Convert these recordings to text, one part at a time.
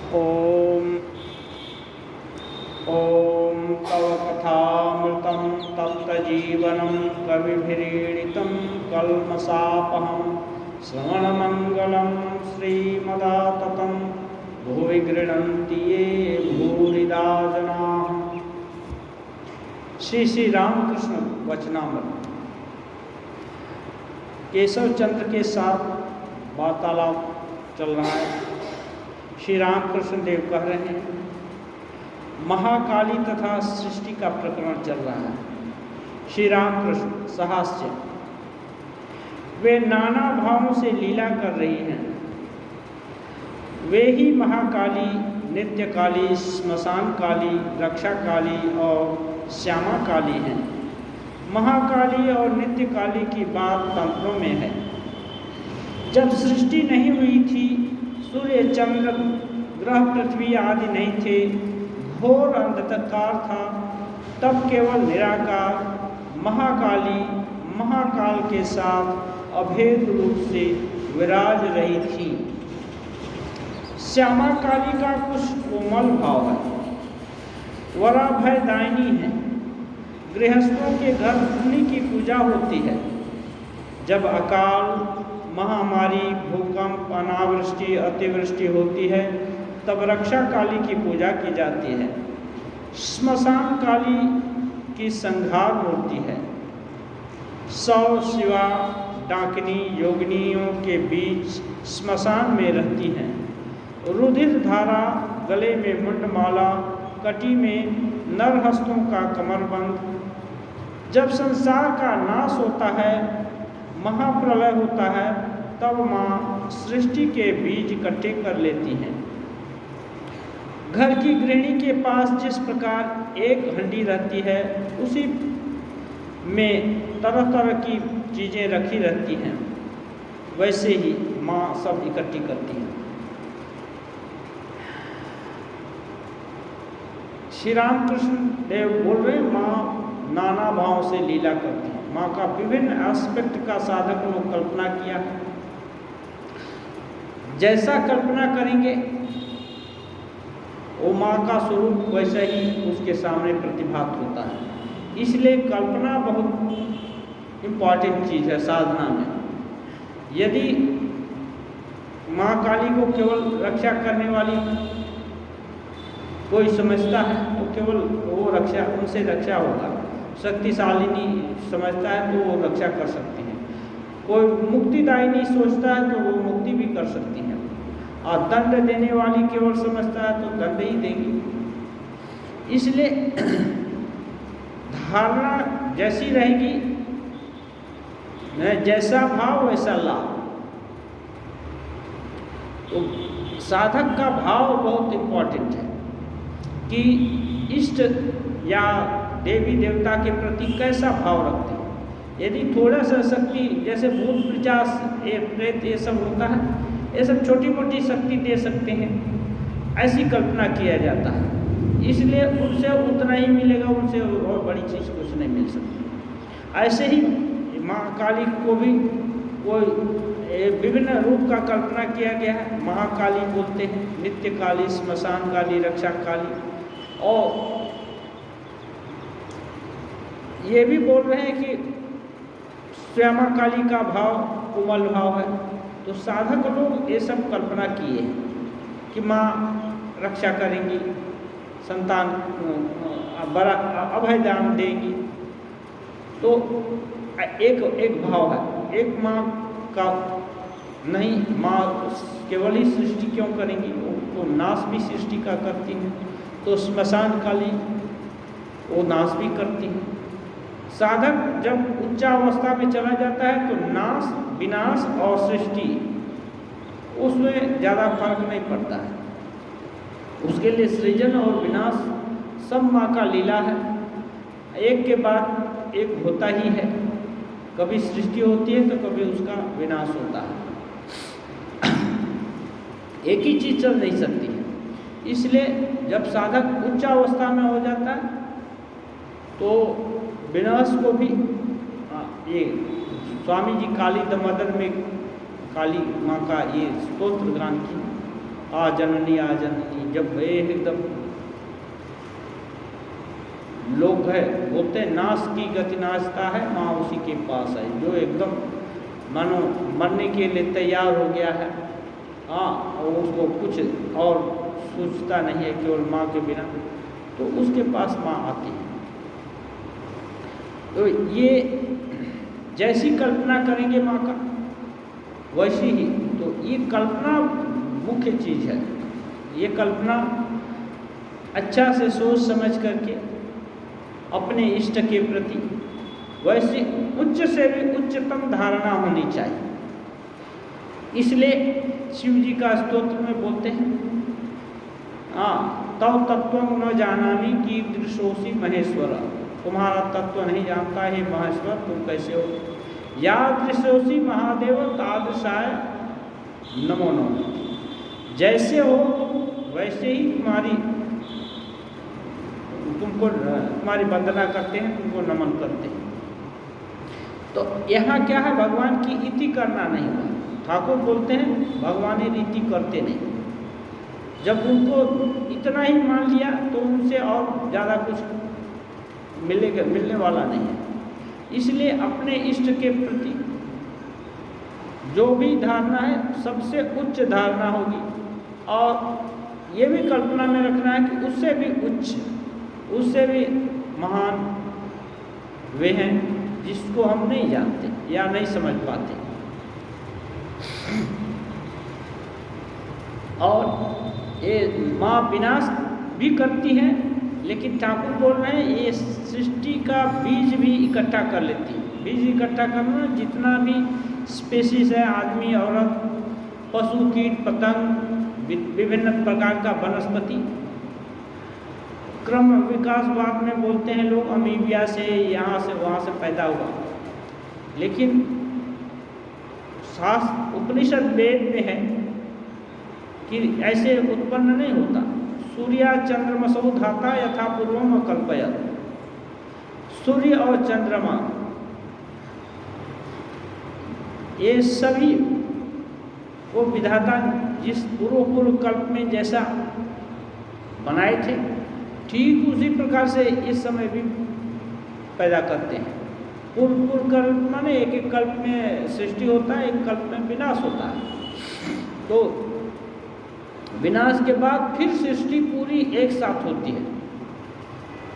ॐ ॐ तव कथामृतं तप्तजीवनं कविभिरीडितं कल्मषापहं श्रवणमङ्गलं श्रीमदाततं भुवि गृह्णन्ति ये भूरिदा जनाः। श्री श्री रामकृष्ण वचनामृत। केशव चंद्र के साथ वार्तालाप चल रहा है। श्री रामकृष्ण देव कह रहे हैं, महाकाली तथा सृष्टि का प्रकरण चल रहा है। श्री रामकृष्ण सहास्य, वे नाना भावों से लीला कर रही हैं। वे ही महाकाली, नित्य काली, श्मशान काली, रक्षा काली और श्यामा काली हैं। महाकाली और नित्य काली की बात तंत्रों में है। जब सृष्टि नहीं हुई थी, सूर्य चंद्र ग्रह पृथ्वी आदि नहीं थे, घोर अंधकार था, तब केवल निराकार महाकाली महाकाल के साथ अभेद रूप से विराज रही थी। श्यामा काली का कुछ कोमल भाव है, वरा भयदायिनी है। गृहस्थों के घर उन्हीं की पूजा होती है। जब अकाल, महामारी, भूकंप, अनावृष्टि, अतिवृष्टि होती है, तब रक्षा काली की पूजा की जाती है। श्मशान काली की संहार मूर्ति है। सौ शिवा डाकिनी योगिनियों के बीच श्मशान में रहती हैं। रुधिर धारा, गले में मुंडमाला, कटी में नरहस्तों का कमरबंद। जब संसार का नाश होता है, महाप्रलय होता है, तब माँ सृष्टि के बीज इकट्ठे कर लेती हैं। घर की गृहिणी के पास जिस प्रकार एक हंडी रहती है, उसी में तरह तरह की चीज़ें रखी रहती हैं, वैसे ही माँ सब इकट्ठी करती हैं। श्री रामकृष्ण देव बोल रहे, माँ नाना भाव से लीला करती हैं। माँ का विभिन्न एस्पेक्ट का साधक लोग कल्पना किया है। जैसा कल्पना करेंगे वो माँ का स्वरूप वैसा ही उसके सामने प्रतिभात होता है। इसलिए कल्पना बहुत इम्पॉर्टेंट चीज़ है साधना में। यदि माँ काली को केवल रक्षा करने वाली कोई समझता है तो केवल वो रक्षा, उनसे रक्षा होगा। शक्तिशालिनी समझता है तो वो रक्षा कर सकती हैं। कोई मुक्तिदायिनी सोचता है तो वो मुक्ति भी कर सकती हैं। और दंड देने वाली केवल समझता है तो दंड ही देगी। इसलिए धारणा जैसी रहेगी, जैसा भाव वैसा लाभ। तो साधक का भाव बहुत इम्पोर्टेंट है कि इष्ट या देवी देवता के प्रति कैसा भाव रखते हैं। यदि थोड़ा सा शक्ति, जैसे भूत पिशाच, प्रेत, ये सब होता है, ये सब छोटी मोटी शक्ति दे सकते हैं, ऐसी कल्पना किया जाता है। इसलिए उनसे उतना ही मिलेगा, उनसे और बड़ी चीज़ कुछ नहीं मिल सकती। ऐसे ही माँ काली को भी कोई विभिन्न रूप का कल्पना किया गया है। महाकाली बोलते हैं, नित्य काली, श्मशान काली, रक्षा काली। और ये भी बोल रहे हैं कि श्यामा काली का भाव कोमल भाव है। तो साधक लोग ये सब कल्पना किए हैं कि माँ रक्षा करेंगी, संतान बड़ा अभय दान देंगी। तो एक भाव है। एक माँ का नहीं, माँ केवल ही सृष्टि क्यों करेंगी, तो नाश भी सृष्टि का करती हैं। तो श्मशान काली वो नाश भी करती हैं। साधक जब उच्चावस्था में चला जाता है तो नाश, विनाश और सृष्टि, उसमें ज़्यादा फर्क नहीं पड़ता है। उसके लिए सृजन और विनाश सब माँ का लीला है। एक के बाद एक होता ही है। कभी सृष्टि होती है तो कभी उसका विनाश होता है। एक ही चीज़ चल नहीं सकती है। इसलिए जब साधक उच्चावस्था में हो जाता है तो विनाश को भी ये स्वामी जी काली दामोदर में काली माँ का ये स्तोत्र गान की आ जननी आ जननी, जब एकदम लोग है बोलते हैं नाश की गति नाचता है, माँ उसी के पास है। जो एकदम मानो मरने के लिए तैयार हो गया है, हाँ, और उसको कुछ और सोचता नहीं है केवल माँ के बिना, तो उसके पास माँ आती है। तो ये जैसी कल्पना करेंगे माँ का वैसी ही, तो ये कल्पना मुख्य चीज़ है। ये कल्पना अच्छा से सोच समझ करके अपने इष्ट के प्रति वैसी उच्च से भी उच्चतम धारणा होनी चाहिए। इसलिए शिव जी का स्तोत्र में बोलते हैं, हाँ, तव तत्व न जानामी की दृशोसी महेश्वर, तुम्हारा तत्व नहीं जानता है महेश्वर, तुम कैसे हो। या दृशोसी महादेव तादृशाय नमो नमो, जैसे हो वैसे ही तुम्हारी वंदना करते हैं, तुमको नमन करते हैं। तो यहाँ क्या है, भगवान की इति करना नहीं हुआ। ठाकुर बोलते हैं भगवान रीति करते नहीं। जब उनको इतना ही मान लिया तो उनसे और ज़्यादा कुछ मिलने वाला नहीं है। इसलिए अपने इष्ट के प्रति जो भी धारणा है सबसे उच्च धारणा होगी, और ये भी कल्पना में रखना है कि उससे भी उच्च, उससे भी महान वे हैं जिसको हम नहीं जानते या नहीं समझ पाते। और ये माँ विनाश भी करती हैं, लेकिन ठाकुर बोल रहे हैं ये सृष्टि का बीज भी इकट्ठा कर लेती है। बीज इकट्ठा करना, जितना भी स्पेसीज है, आदमी, औरत, पशु, कीट, पतंग, विभिन्न प्रकार का वनस्पति, क्रम विकासवाद में बोलते हैं लोग अमीबिया से, यहाँ से वहाँ से पैदा हुआ, लेकिन शास्त्र उपनिषद वेद में है कि ऐसे उत्पन्न नहीं होता। सूर्या चंद्रमसौ धाता यथा पूर्वम अकल्पयत्, सूर्य और चंद्रमा ये सभी वो विधाता जिस पूर्व कल्प में जैसा बनाए थे, ठीक उसी प्रकार से इस समय भी पैदा करते हैं। पूर्व कल्प माने एक एक कल्प में सृष्टि होता है, एक कल्प में विनाश होता है। तो विनाश के बाद फिर सृष्टि पूरी एक साथ होती है,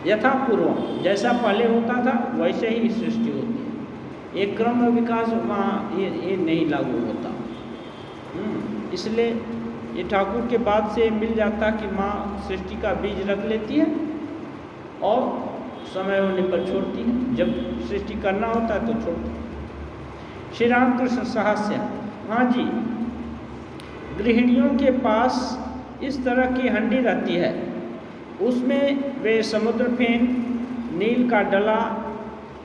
यथा पूर्व, जैसा पहले होता था वैसे ही सृष्टि होती है। एक क्रम विकास वहाँ ये नहीं लागू होता। इसलिए ये ठाकुर के बाद से मिल जाता कि माँ सृष्टि का बीज रख लेती है और समय होने पर छोड़ती है, जब सृष्टि करना होता है तो छोड़ती है। श्री रामकृष्ण साहस्य, हाँ जी, गृहिणियों के पास इस तरह की हंडी रहती है, उसमें वे समुद्र फेन, नील का डला,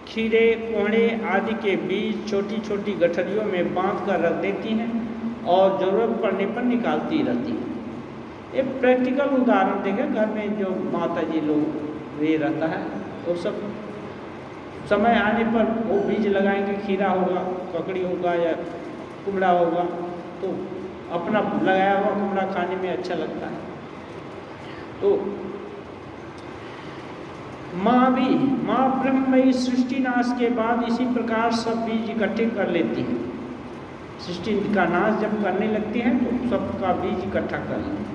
खीरे, कोहड़े आदि के बीज छोटी छोटी गठरियों में बांध कर रख देती हैं और ज़रूरत पड़ने पर निकालती रहती हैं। एक प्रैक्टिकल उदाहरण देखें, घर में जो माता जी लोग ये रहता है वो सब समय आने पर वो बीज लगाएंगे, खीरा होगा, ककड़ी होगा या कुमड़ा होगा, तो अपना लगाया हुआ कुमड़ा खाने में अच्छा लगता है। तो माँ ब्रह्ममयी सृष्टि नाश के बाद इसी प्रकार सब बीज इकट्ठे कर लेती है। सृष्टि का नाश जब करने लगती है तो सबका बीज इकट्ठा कर लेती है।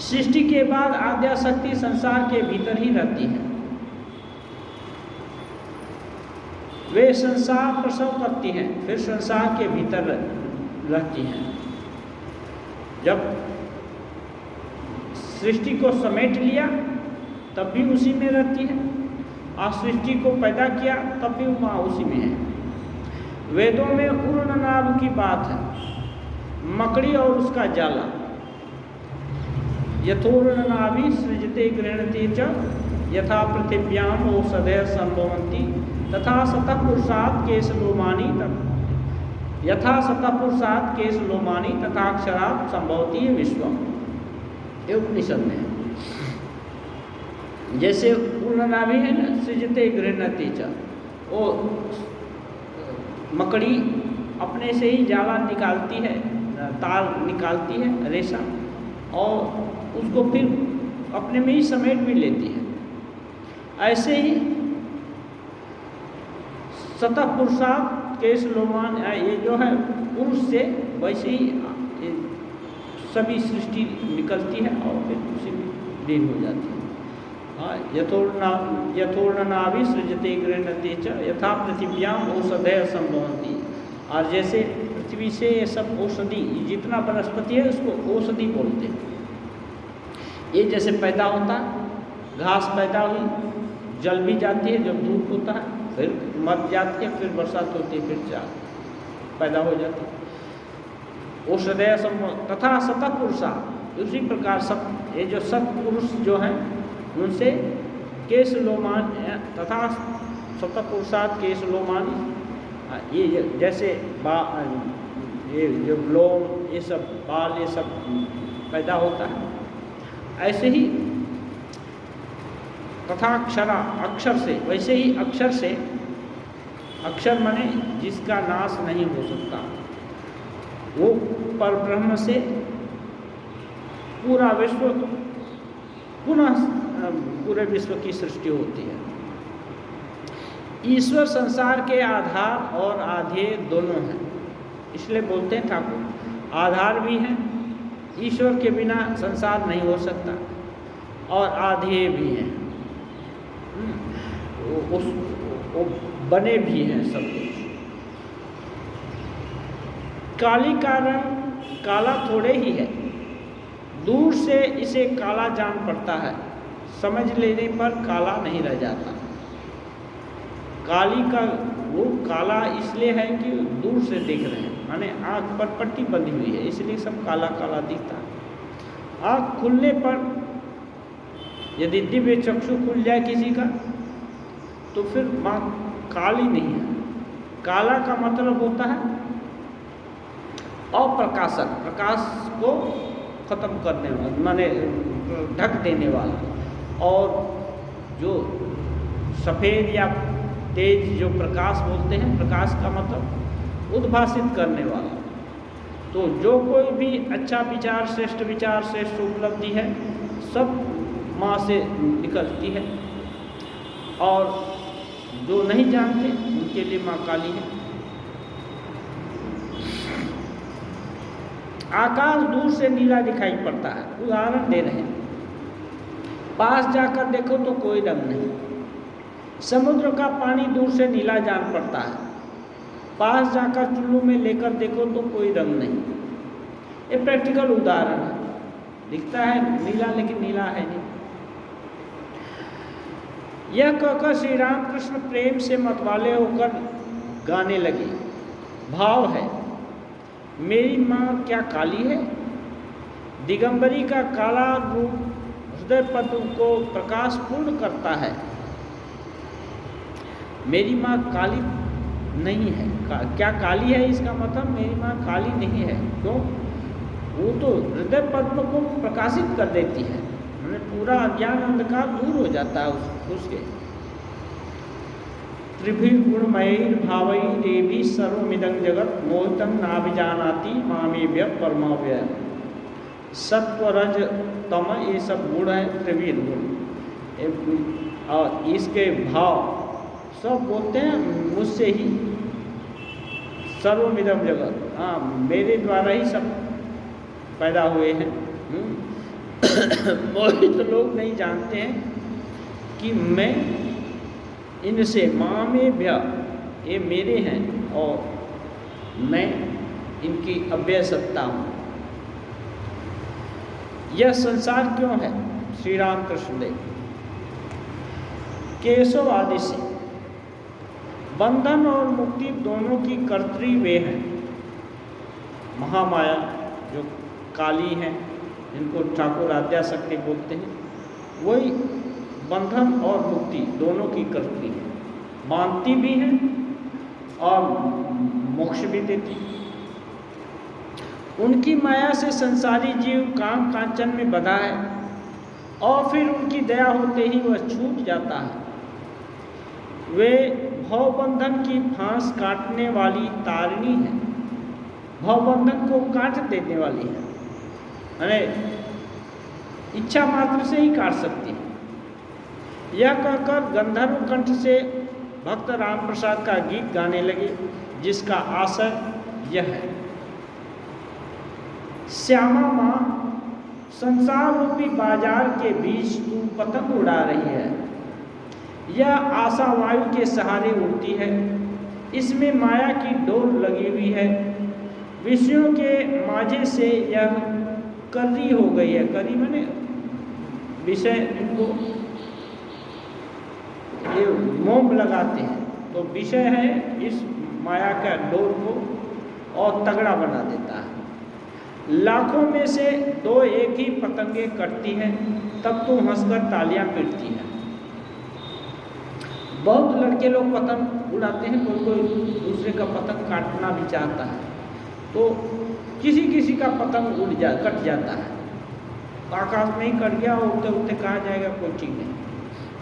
सृष्टि के बाद आद्या शक्ति संसार के भीतर ही रहती है। वे संसार प्रसव करती हैं, फिर संसार के भीतर रहती हैं। जब सृष्टि को समेट लिया तब भी उसी में रहती है, और सृष्टि को पैदा किया तब भी वहाँ उसी में है। वेदों में उर्णनाभ की बात है, मकड़ी और उसका जाला। यथोर्णनाभि सृजते गृह्णते च यथा पृथिव्याम औषधयः संभवन्ति तथा सतः पुरुषात् केशलोमानि यथा सतः पुरुषात् केशलोमानि तथा अक्षरात् संभवति विश्वम। ये उपनिषद में है। जैसे उर्णनाभि है ना, सृजते गृह्णते च, वो मकड़ी अपने से ही जाला निकालती है तार निकालती है, रेशा, और उसको फिर अपने में ही समेट भी लेती है। ऐसे ही सतह पुरुषार्थ केश लोमान ये जो है पुरुष से वैसे ही सभी सृष्टि निकलती है और फिर उसी में लीन हो जाती है। यथोर्ण नाभि सृजते गृह्णते च यथा पृथिव्याम औषधय संभवंती। और जैसे पृथ्वी से ये सब औषधि, जितना वनस्पति है उसको औषधि बोलते हैं। ये जैसे पैदा होता है, घास पैदा हुई, जल भी जाती है जब धूप होता है, फिर मर जाती है, फिर बरसात होती है, फिर चार पैदा हो जाती है। औषधय संभव तथा सतः पुरुषा, उसी प्रकार सब ये जो सत्पुरुष जो हैं उनसे केश लोमान तथा सतः पुरुषार्थ केश लोमान, ये जैसे ये जो लोम, ये सब बाल, ये सब पैदा होता है, ऐसे ही तथा अक्षरा, अक्षर से, वैसे ही अक्षर से, अक्षर माने जिसका नाश नहीं हो सकता, वो परब्रह्म से पूरा विश्व पुनः पूरे विश्व की सृष्टि होती है। ईश्वर संसार के आधार और आधेय दोनों हैं, इसलिए बोलते हैं ठाकुर आधार भी हैं, ईश्वर के बिना संसार नहीं हो सकता, और आधेय भी हैं, वो बने भी हैं सब कुछ। काली का रंग काला थोड़े ही है, दूर से इसे काला जान पड़ता है, समझ लेने पर काला नहीं रह जाता। काली का वो काला इसलिए है कि दूर से देख रहे हैं, माने आँख पर पट्टी बंधी हुई है, इसलिए सब काला काला दिखता है। आँख खुलने पर यदि दिव्य चक्षु खुल जाए किसी का, तो फिर माँ काली नहीं है। काला का मतलब होता है अप्रकाशक, प्रकाश को खत्म करने वाला, माने ढक देने वाला, और जो सफ़ेद या तेज जो प्रकाश बोलते हैं, प्रकाश का मतलब उद्भासित करने वाला। तो जो कोई भी अच्छा विचार, श्रेष्ठ उपलब्धि है, सब माँ से निकलती है, और जो नहीं जानते उनके लिए माँ काली है। आकाश दूर से नीला दिखाई पड़ता है, उदाहरण दे रहे हैं, पास जाकर देखो तो कोई रंग नहीं। समुद्र का पानी दूर से नीला जान पड़ता है, पास जाकर चुल्लू में लेकर देखो तो कोई रंग नहीं। ये प्रैक्टिकल उदाहरण है, दिखता है नीला लेकिन नीला है नहीं। यह कहकर श्री रामकृष्ण प्रेम से मतवाले होकर गाने लगे। भाव है, मेरी माँ क्या काली है, दिगंबरी का काला रूप हृदय पद्म को प्रकाशपूर्ण करता है। मेरी माँ काली नहीं है, क्या काली है, इसका मतलब मेरी माँ काली नहीं है, क्यों? वो तो हृदय पद्म को प्रकाशित कर देती है, मैंने पूरा अज्ञान अंधकार दूर हो जाता है उसके। त्रिभिर्गुणमयैर भावै देवी सर्वमिदं जगत मोहितं नाभिजानाति मामेभ्य परमाव्यय। सत्व रज तम ये सब गुण है, त्रिविध गुण, और इसके भाव सब बोलते हैं मुझसे ही, सर्वमिदं जगत, हाँ मेरे द्वारा ही सब पैदा हुए हैं। मोहित लोग नहीं जानते हैं कि मैं इनसे, माँ में भ्या ये मेरे हैं और मैं इनकी अव्यय सत्ता हूँ। यह संसार क्यों है? श्री राम कृष्ण देव केशव आदि से बंधन और मुक्ति दोनों की कर्त्री वे हैं। महामाया जो काली हैं, जिनको ठाकुर आद्याशक्ति बोलते हैं, वही बंधन और मुक्ति दोनों की कर्त्री है, बांधती भी हैं और मोक्ष भी देती है। उनकी माया से संसारी जीव काम कांचन में बंधा है और फिर उनकी दया होते ही वह छूट जाता है। वे भवबंधन की फांस काटने वाली तारिणी है। भवबंधन को काट देने वाली है, अरे इच्छा मात्र से ही काट सकती है। यह कहकर गंधर्व कंठ से भक्त राम प्रसाद का गीत गाने लगे, जिसका आशय यह है। श्यामा माँ, संसार रूपी बाजार के बीच तू पतंग उड़ा रही है। यह आशा वायु के सहारे उड़ती है, इसमें माया की डोर लगी हुई है। विषयों के माझे से यह करी हो गई है। करी माने विषय, इनको ये मोम लगाते हैं, तो विषय है इस माया का डोर को और तगड़ा बना देता है। लाखों में से दो एक ही पतंगे कटती हैं, तब तो हंसकर तालियां पीटती हैं। बहुत लड़के लोग पतंग उड़ाते हैं, कोई कोई दूसरे का पतंग काटना भी चाहता है, तो किसी किसी का पतंग कट जाता है। आकाश में ही कट गया, उड़ते उड़ते कहा जाएगा कोई चीज़ नहीं,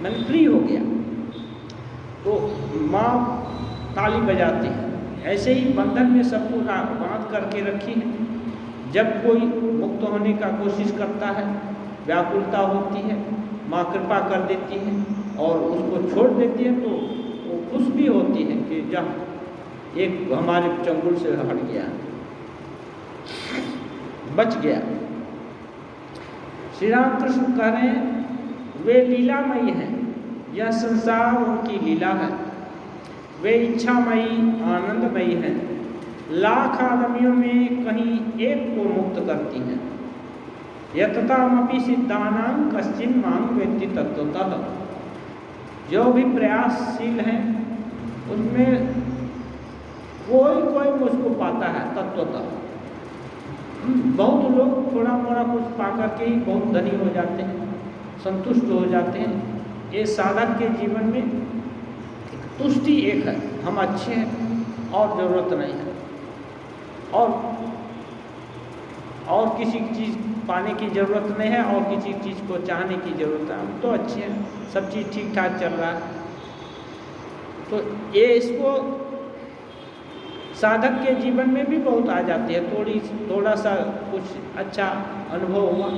मैंने फ्री हो गया। तो माँ ताली बजाती है। ऐसे ही बंधन में सबको बांध करके रखी है। जब कोई मुक्त होने का कोशिश करता है, व्याकुलता होती है, माँ कृपा कर देती है और उसको छोड़ देती है, तो वो खुश भी होती है कि जब एक हमारे चंगुल से हट गया, बच गया। श्री राम कृष्ण कह रहे हैं वे लीलामयी हैं, यह संसार उनकी लीला है। वे इच्छामयी आनंदमयी हैं, लाख आदमियों में कहीं एक को मुक्त करती हैं। यततामपि सिद्धानां कश्चिन मांग वेत्ति तत्वतः। जो भी प्रयासशील हैं उसमें कोई कोई मुझको पाता है तत्वतः। बहुत लोग थोड़ा मोड़ा कुछ पा करके ही बहुत धनी हो जाते हैं, संतुष्ट हो जाते हैं। ये साधक के जीवन में तुष्टि एक है, हम अच्छे हैं और ज़रूरत नहीं है, और किसी चीज़ पाने की ज़रूरत नहीं है और किसी चीज़ को चाहने की ज़रूरत है। हम तो अच्छे हैं, सब चीज़ ठीक ठाक चल रहा है। तो ये इसको साधक के जीवन में भी बहुत आ जाती है। थोड़ा सा कुछ अच्छा अनुभव हुआ,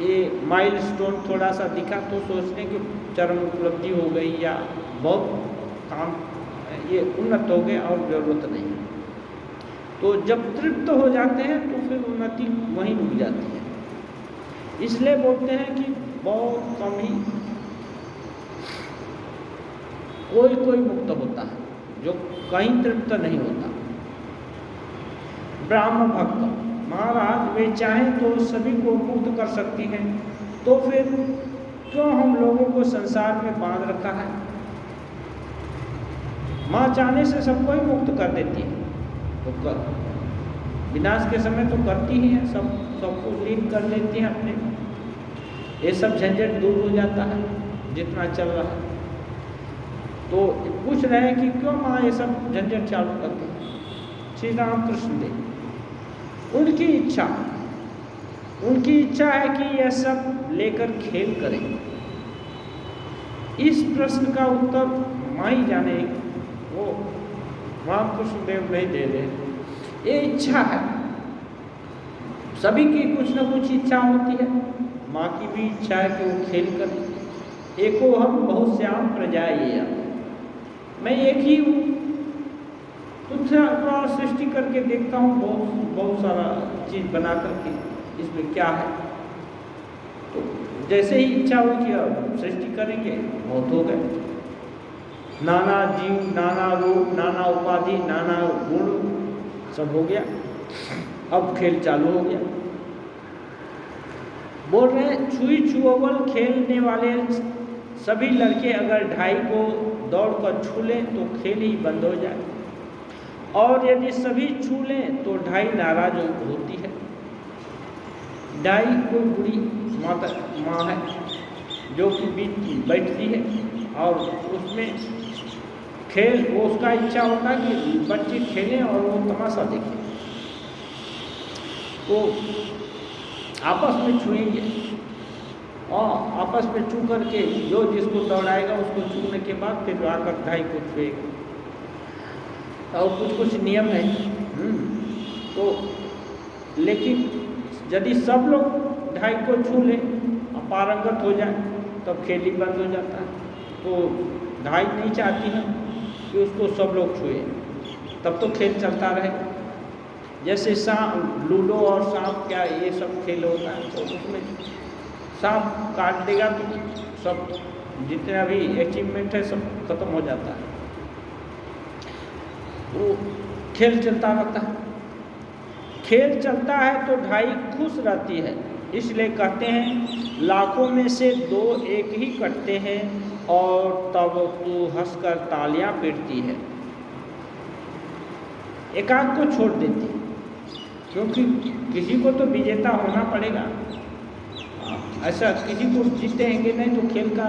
ये माइलस्टोन थोड़ा सा दिखा तो सोचने की चरम उपलब्धि हो गई या बहुत काम ये उन्नत हो गए और ज़रूरत नहीं है। तो जब तृप्त हो जाते हैं तो फिर उन्नति वहीं रुक जाती है। इसलिए बोलते हैं कि बहुत कम ही कोई मुक्त होता है जो कहीं तृप्त नहीं होता। ब्राह्मण भक्त महाराज वे चाहें तो सभी को मुक्त कर सकती हैं, तो फिर क्यों हम लोगों को संसार में बांध रखा है। माँ चाहने से सबको ही मुक्त कर देती है, तो विनाश के समय तो करती ही है, सबको लीन कर लेती है अपने। ये सब झंझट दूर हो जाता है जितना चल रहा है। तो पूछ रहे हैं कि क्यों माँ ये सब झंझट चालू करती है। श्री राम कृष्ण देव उनकी इच्छा है कि यह सब लेकर खेल करें। इस प्रश्न का उत्तर माँ ही जाने, वो रामकृष्ण देव नहीं दे रहे। ये इच्छा है, सभी की कुछ न कुछ इच्छा होती है। माँ की भी इच्छा है कि वो खेल करें। एको हम बहुत श्याम प्रजाएं, मैं एक ही हूँ, तुझसे सृष्टि करके देखता हूँ बहुत सारा चीज़ बना करके, इसमें क्या है। तो जैसे ही इच्छा हो कि अब सृष्टि करेंगे, बहुत हो गए। नाना जीव, नाना रूप, नाना उपाधि, नाना गुण, सब हो गया। अब खेल चालू हो गया। बोल रहे हैं छुई छुअवल खेलने वाले सभी लड़के अगर ढाई को दौड़ कर छू लें तो खेल ही बंद हो जाए, और यदि सभी छू लें तो ढाई नाराज होती है। ढाई कोई बुरी माँ है जो कि बीच बैठती है और उसमें खेल, वो उसका इच्छा होता है कि बच्चे खेलें और वो तमाशा देखें। तो आपस में छुएंगे और आपस में छू करके जो जिसको दौड़ाएगा उसको छूने के बाद फिर आकर ढाई को छुएगा। और कुछ कुछ नियम है। तो लेकिन यदि सब लोग ढाई को छू ले और पारंगत हो जाए तब खेल ही बंद हो जाता है। तो ढाई नहीं चाहती है कि उसको सब लोग छुए, तब तो खेल चलता रहे। जैसे सांप, लूडो और सांप क्या ये सब खेल होता है, तो उसमें सांप काट देगा तो सब जितने भी अचीवमेंट है सब खत्म हो जाता है। वो खेल चलता रहता है। खेल चलता है तो ढाई खुश रहती है, इसलिए कहते हैं लाखों में से दो एक ही कटते हैं और तब तू हंसकर तालियां पीटती है। एकांत को छोड़ देती है, क्योंकि किसी को तो विजेता होना पड़ेगा। ऐसा किसी को जीतेंगे नहीं तो खेल का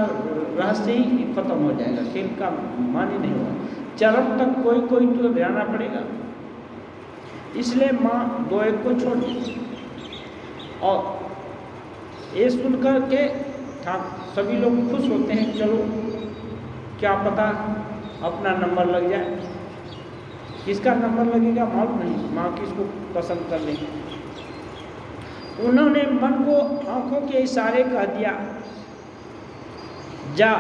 रहस्य ही खत्म हो जाएगा, खेल का मान ही नहीं होगा। चरम तक कोई कोई तो जाना पड़ेगा, इसलिए माँ दो एक को छोड़ दी। और ये सुनकर के सभी लोग खुश होते हैं, चलो क्या पता अपना नंबर लग जाए। किसका नंबर लगेगा मालूम नहीं, माँ किसको पसंद कर लेंगे। उन्होंने मन को आंखों के इशारे कह दिया, जा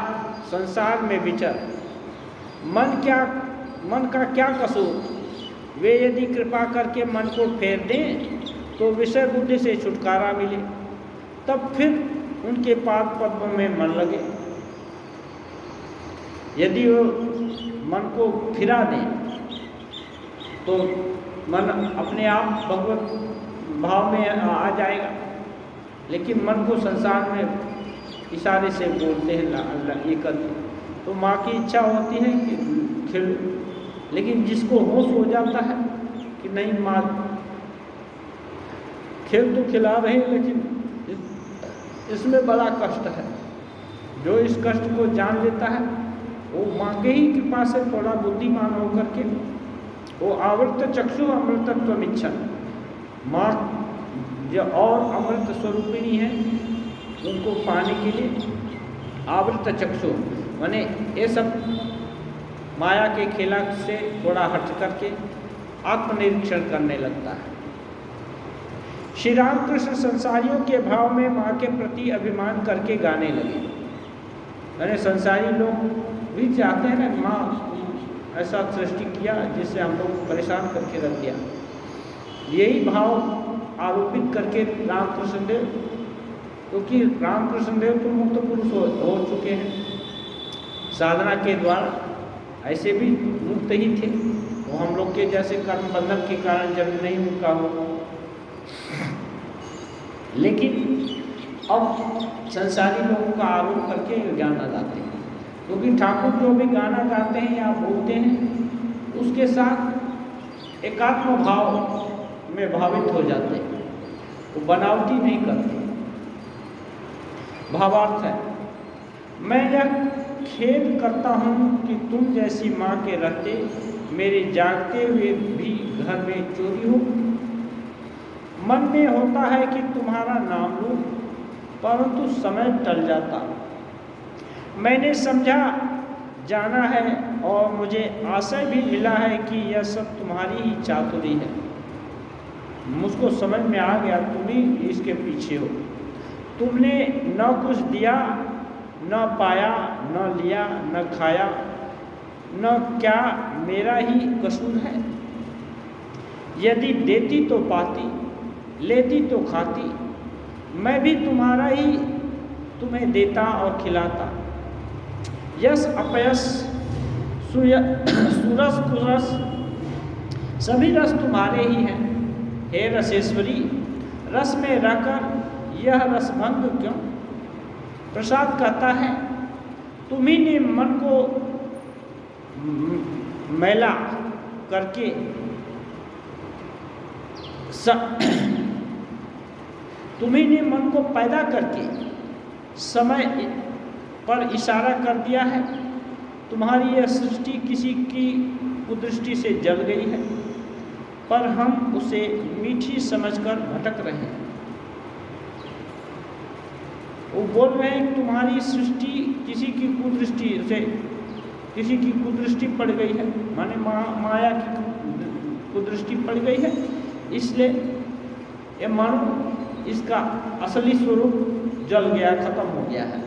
संसार में विचर। मन का क्या कसूर, वे यदि कृपा करके मन को फेर दें तो विषय बुद्धि से छुटकारा मिले, तब फिर उनके पाद पद्म में मन लगे। यदि वो मन को फिरा दें तो मन अपने आप भगवत भाव में आ जाएगा। लेकिन मन को संसार में इशारे से बोलते हैं, ये करते हैं, तो माँ की इच्छा होती है कि खेल। लेकिन जिसको होश हो जाता है कि नहीं माँ खेल तो खिला रहे हैं, लेकिन इसमें बड़ा कष्ट है, जो इस कष्ट को जान लेता है वो माँ के ही कृपा से थोड़ा बुद्धिमान होकर के वो आवृत चक्षु अमृतत्व इच्छा, माँ जो और अमृत स्वरूपिणी है, उनको पाने के लिए आवृत चक्षु माने ये सब माया के खेला से थोड़ा हट करके आत्मनिरीक्षण करने लगता है। श्री रामकृष्ण संसारियों के भाव में माँ के प्रति अभिमान करके गाने लगे। मैंने संसारी लोग भी चाहते हैं ना, माँ ऐसा सृष्टि किया जिससे हम लोग परेशान करके रख दिया, यही भाव आरोपित करके रामकृष्ण देव, क्योंकि रामकृष्ण देव तो मुक्त पुरुष हो चुके हैं साधना के द्वारा, ऐसे भी मुक्त ही थे। वो हम लोग के जैसे कर्म बंधन के कारण जन्म नहीं उनका हो। लेकिन अब संसारी लोगों का आरोप करके गाना गाते हैं, क्योंकि ठाकुर जो भी गाना गाते हैं या बोलते हैं उसके साथ एकात्म भाव में भावित हो जाते हैं, वो बनावटी नहीं करते। भावार्थ है, मैं यह खेद करता हूँ कि तुम जैसी माँ के रहते मेरे जागते हुए भी घर में चोरी हो। मन में होता है कि तुम्हारा नाम लूं, परंतु समय टल जाता। मैंने समझा जाना है और मुझे आशय भी मिला है कि यह सब तुम्हारी ही चातुरी है। मुझको समझ में आ गया तुम ही इसके पीछे हो। तुमने न कुछ दिया, न पाया, न लिया, न खाया, न क्या मेरा ही कसूर है। यदि देती तो पाती, लेती तो खाती, मैं भी तुम्हारा ही तुम्हें देता और खिलाता। यश अपयश, सुरस कुरस, सभी रस तुम्हारे ही हैं। हे रसेश्वरी, रस में रहकर यह रसभंग क्यों? प्रसाद कहता है, तुम्ही ने मन को मैला करके तुम्ही ने मन को पैदा करके समय पर इशारा कर दिया है। तुम्हारी यह सृष्टि किसी की कुदृष्टि से जल गई है, पर हम उसे मीठी समझकर भटक रहे हैं। वो बोल रहे हैं तुम्हारी सृष्टि किसी की कुदृष्टि से किसी की कुदृष्टि पड़ गई है, माने माया की कुदृष्टि पड़ गई है, इसलिए ये मानो इसका असली स्वरूप जल गया, खत्म हो गया है।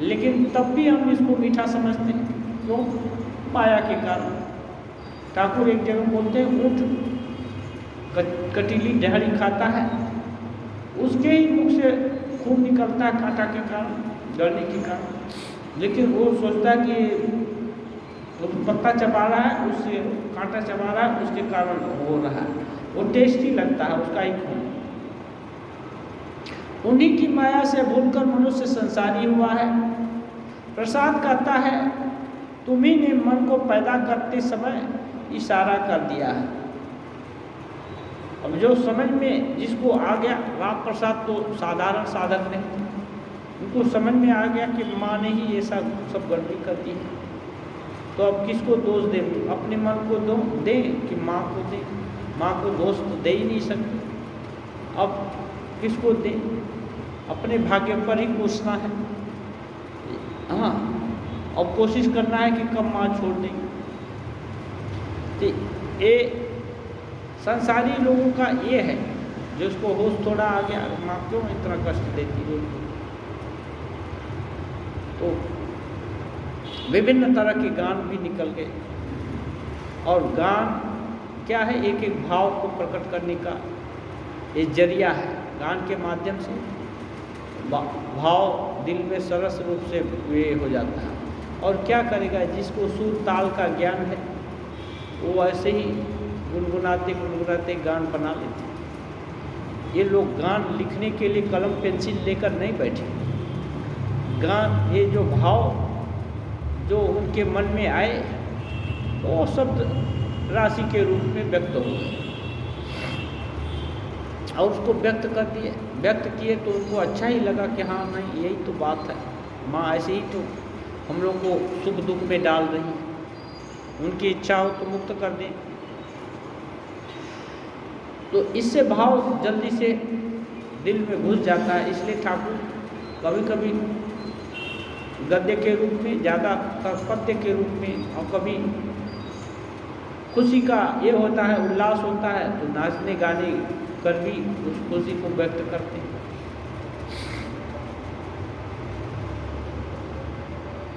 लेकिन तब भी हम इसको मीठा समझते हैं, क्यों? माया के कारण। ठाकुर एक जगह बोलते हैं, ऊँट कटीली डहरी खाता है, उसके ही मुख से खून निकलता है कांटा के कारण, जलने के कारण, लेकिन वो सोचता है कि वो पत्ता चबा रहा है, उससे कांटा चबा रहा है, उसके कारण हो रहा है, वो टेस्टी लगता है उसका ही खून। उन्हीं की माया से भूलकर मनुष्य संसारी हुआ है। प्रसाद कहता है, तुम्ही ने मन को पैदा करते समय इशारा कर दिया है। अब जो समझ में जिसको आ गया, राम प्रसाद तो साधारण साधक नहीं, उनको समझ में आ गया कि माँ ने ही ऐसा सब गलती कर दी है, तो अब किसको दोष दें? अपने मन को दें कि माँ को दें? माँ को दोष तो दे ही नहीं सकते, अब किसको दें? अपने भाग्य पर ही कोसना है। हाँ, अब कोशिश करना है कि कब माँ छोड़ देंगे। तो ये संसारी लोगों का ये है, जिसको होश थोड़ा आ गया, माँ क्यों इतना कष्ट देती है। तो विभिन्न तरह के गान भी निकल गए, और गान क्या है? एक एक भाव को प्रकट करने का ये जरिया है। गान के माध्यम से भाव दिल में सरस रूप से वे हो जाता है। और क्या करेगा? जिसको सुर ताल का ज्ञान है, वो ऐसे ही गुनगुनाते गुनगुनाते गान बना लेते। ये लोग गान लिखने के लिए कलम पेंसिल लेकर नहीं बैठे। गान, ये जो भाव जो उनके मन में आए, वो शब्द राशि के रूप में व्यक्त हो गए और उसको व्यक्त कर दिए। व्यक्त किए तो उनको अच्छा ही लगा कि हाँ नहीं, यही तो बात है, माँ ऐसे ही तो हम लोग को सुख दुख में डाल रही है, उनकी इच्छा हो तो मुक्त कर दें। तो इससे भाव जल्दी से दिल में घुस जाता है। इसलिए ठाकुर कभी कभी गद्य के रूप में, ज़्यादा पद्य के रूप में, और कभी खुशी का ये होता है, उल्लास होता है, तो नाचने गाने कर भी उस खुशी को व्यक्त करते हैं।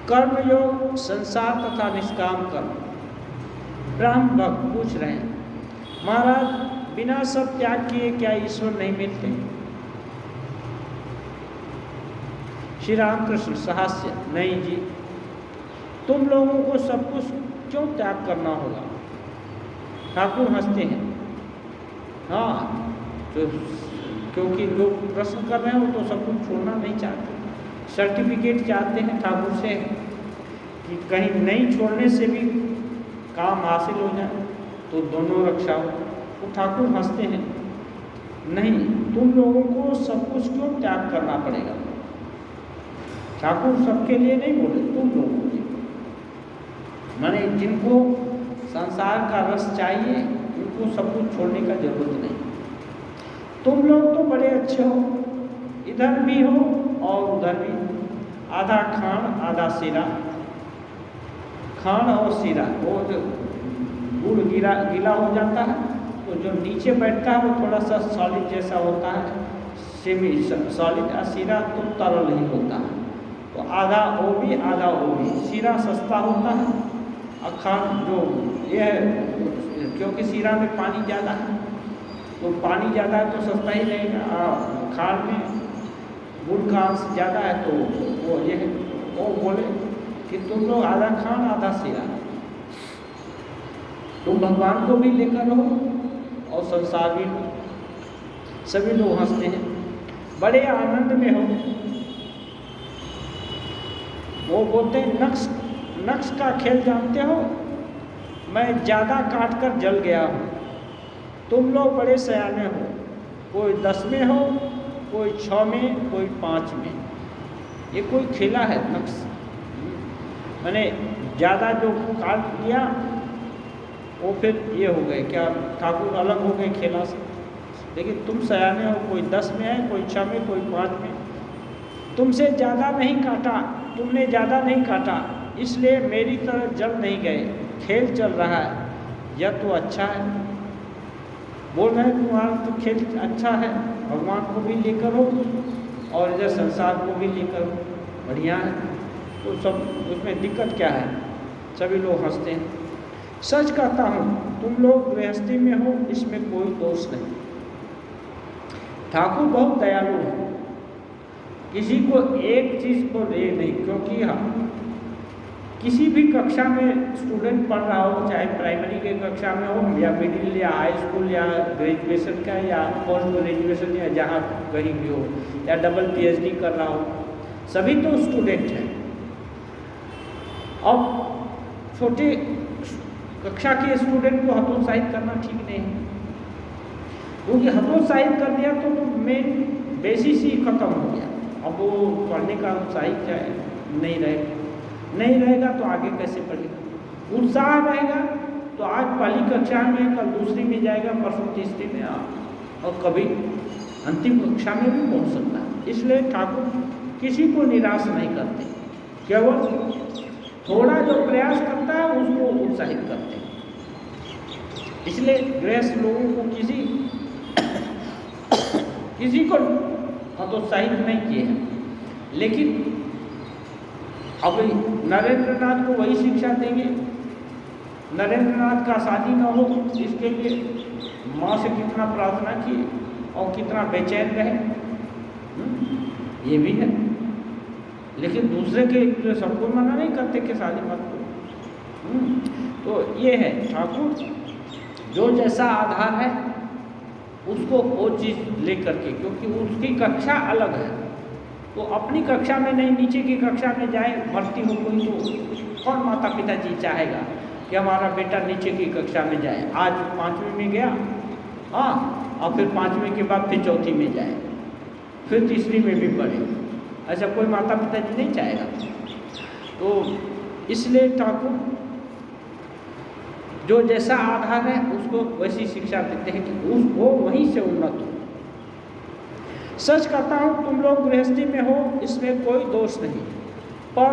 कर्मयोग, संसार तथा निष्काम कर्म। ब्रह्म भक्त पूछ रहे हैं, महाराज बिना सब त्याग किए क्या ईश्वर नहीं मिलते? श्री रामकृष्ण साहस्य, नहीं जी, तुम लोगों को सब कुछ क्यों त्याग करना होगा? ठाकुर हंसते हैं। हाँ, तो क्योंकि लोग प्रश्न कर रहे हैं, वो तो सब कुछ छोड़ना नहीं चाहते, सर्टिफिकेट चाहते हैं ठाकुर से कि कहीं नहीं छोड़ने से भी काम हासिल हो जाए, तो दोनों रक्षा हो। तो ठाकुर हंसते हैं, नहीं, तुम लोगों को सब कुछ क्यों त्याग करना पड़ेगा? ठाकुर सबके लिए नहीं बोले, तुम लोगों के लिए, माने जिनको संसार का रस चाहिए, उनको सब कुछ छोड़ने का जरूरत नहीं। तुम लोग तो बड़े अच्छे हो, इधर भी हो और उधर भी, आधा खान आधा सीरा, खान और सीरा, वो जो गुड़ गीला हो जाता है, तो जो नीचे बैठता है वो थोड़ा सा सॉलिड जैसा होता है, सेमी सॉलिड, और सीरा तो तरल ही होता है। तो आधा वो भी आधा वो भी, सीरा सस्ता होता है, और खान जो ये है, क्योंकि सीरा में पानी ज़्यादा है, तो पानी ज़्यादा है तो सस्ता ही रहेगा, खान में गुड़ का अंश ज़्यादा है, तो वो ये है, वो बोले कि तुम लोग आधा खान आधा सीरा, तुम भगवान को भी लेकर रहो और संसार भी लो। सभी लोग हंसते हैं, बड़े आनंद में हो। वो बोलते हैं, नक्श का खेल जानते हो? मैं ज़्यादा काट कर जल गया हूँ, तुम लोग बड़े सयाने हो, कोई 10 में हो, कोई 6 में, कोई 5 में। ये कोई खेला है नक्श, मैंने ज़्यादा जो काट दिया वो फिर ये हो गए, क्या ठाकुर अलग हो गए खेला से। लेकिन तुम सयाने हो, कोई 10 में है, कोई 6 में, कोई 5 में, तुमसे ज़्यादा नहीं काटा, तुमने ज़्यादा नहीं काटा, इसलिए मेरी तरह जल नहीं गए। खेल चल रहा है, यह तो अच्छा है। बोल रहे हैं तुम्हारा तो खेल अच्छा है, भगवान को भी लेकर हो और इधर संसार को भी लेकर हो, बढ़िया है। तो सब उसमें दिक्कत क्या है? सभी लोग हंसते हैं। सच कहता हूँ तुम लोग गृहस्थी में हो, इसमें कोई दोष नहीं। ठाकुर बहुत दयालु है, किसी को एक चीज़ को ले नहीं, क्योंकि हाँ किसी भी कक्षा में स्टूडेंट पढ़ रहा हो, चाहे प्राइमरी के कक्षा में हो या मिडिल या हाई स्कूल या ग्रेजुएशन का या पोस्ट ग्रेजुएशन या जहाँ कहीं भी हो, या डबल पीएचडी कर रहा हो, सभी तो स्टूडेंट हैं। अब छोटे कक्षा के स्टूडेंट को हतोत्साहित करना ठीक नहीं है, क्योंकि हतोत्साहित कर दिया तो मेन बेसिस ही खत्म हो गया। अब वो पढ़ने का उत्साहित नहीं रहेगा तो आगे कैसे पढ़ेगा? उत्साह रहेगा तो आज पहली कक्षा में, कल दूसरी में जाएगा, परसों तीसरी में, और कभी अंतिम कक्षा में भी पहुंच सकता है। इसलिए ठाकुर किसी को निराश नहीं करते, केवल थोड़ा जो प्रयास करता है उसको उत्साहित करते हैं। इसलिए गृहस्थ लोगों को किसी को हतोत्साहित नहीं किए हैं। लेकिन अब नरेंद्र नाथ को वही शिक्षा देंगे। नरेंद्र नाथ का शादी न हो इसके लिए माँ से कितना प्रार्थना किए और कितना बेचैन रहे, ये भी है। लेकिन दूसरे के सबको मना नहीं करते कि शादी मत करो। तो ये है, ठाकुर जो जैसा आधार है उसको वो चीज़ लेकर के, क्योंकि उसकी कक्षा अलग है, तो अपनी कक्षा में नहीं, नीचे की कक्षा में जाए, भर्ती हो कोई, तो कौन माता पिता जी चाहेगा कि हमारा बेटा नीचे की कक्षा में जाए? आज 5वीं में गया, हाँ, और फिर 5वीं के बाद फिर 4थी में जाए, फिर तीसरी में भी पढ़े, ऐसा कोई माता पिता जी नहीं चाहेगा। तो इसलिए ठाकुर जो जैसा आधार है उसको वैसी शिक्षा देते हैं कि वो वहीं से उन्नत हो। सच कहता हूँ तुम लोग गृहस्थी में हो, इसमें कोई दोष नहीं, पर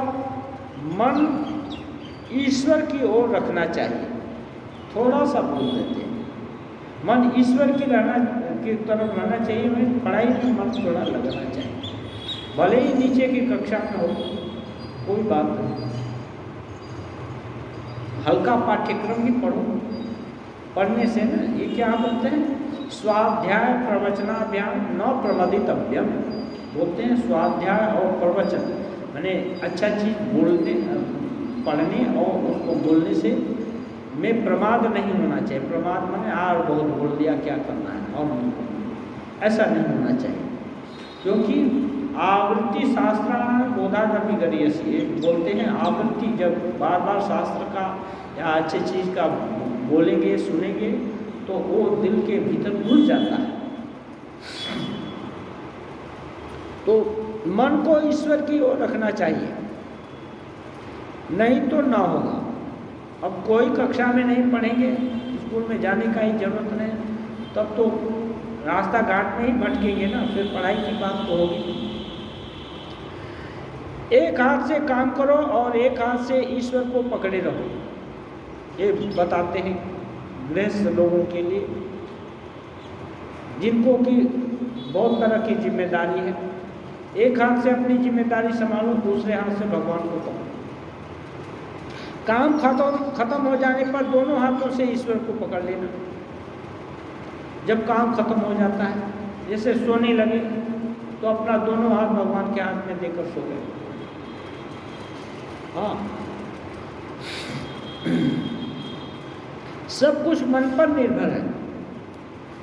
मन ईश्वर की ओर रखना चाहिए। थोड़ा सा बोल देते हैं, मन ईश्वर की तरफ रहना चाहिए। में पढ़ाई में मन थोड़ा लगाना चाहिए, भले ही नीचे की कक्षा में हो, कोई बात नहीं। हल्का पाठ्यक्रम ही पढ़ो, पढ़ने से ना ये क्या बोलते हैं, स्वाध्याय प्रवचनाभ्याम न प्रमदितव्यम बोलते हैं। स्वाध्याय और प्रवचन माने अच्छा चीज़ बोलने, पढ़ने और उसको बोलने से में प्रमाद नहीं होना चाहिए। प्रमाद माने और बहुत बोल दिया, क्या करना है, और ऐसा नहीं होना चाहिए। क्योंकि आवृत्ति शास्त्राणां बोधादपि गरीयसी, बोलते हैं आवृत्ति, जब बार बार शास्त्र का या अच्छी चीज़ का बोलेंगे, सुनेंगे, तो वो दिल के भीतर घुस जाता है। तो मन को ईश्वर की ओर रखना चाहिए, नहीं तो ना होगा। अब कोई कक्षा में नहीं पढ़ेंगे, स्कूल में जाने का ही जरूरत नहीं, तब तो रास्ता घाट में ही भटकेंगे ना, फिर पढ़ाई की बात तो होगी। एक हाथ से काम करो और एक हाथ से ईश्वर को पकड़े रहो, ये बताते हैं गृहस्थ लोगों के लिए, जिनको कि बहुत तरह की जिम्मेदारी है। एक हाथ से अपनी जिम्मेदारी संभालो, दूसरे हाथ से भगवान को पकड़ो। काम खत्म हो जाने पर दोनों हाथों से ईश्वर को पकड़ लेना। जब काम खत्म हो जाता है, जैसे सोने लगे, तो अपना दोनों हाथ भगवान के हाथ में देकर सो गए। हाँ, सब कुछ मन पर निर्भर है।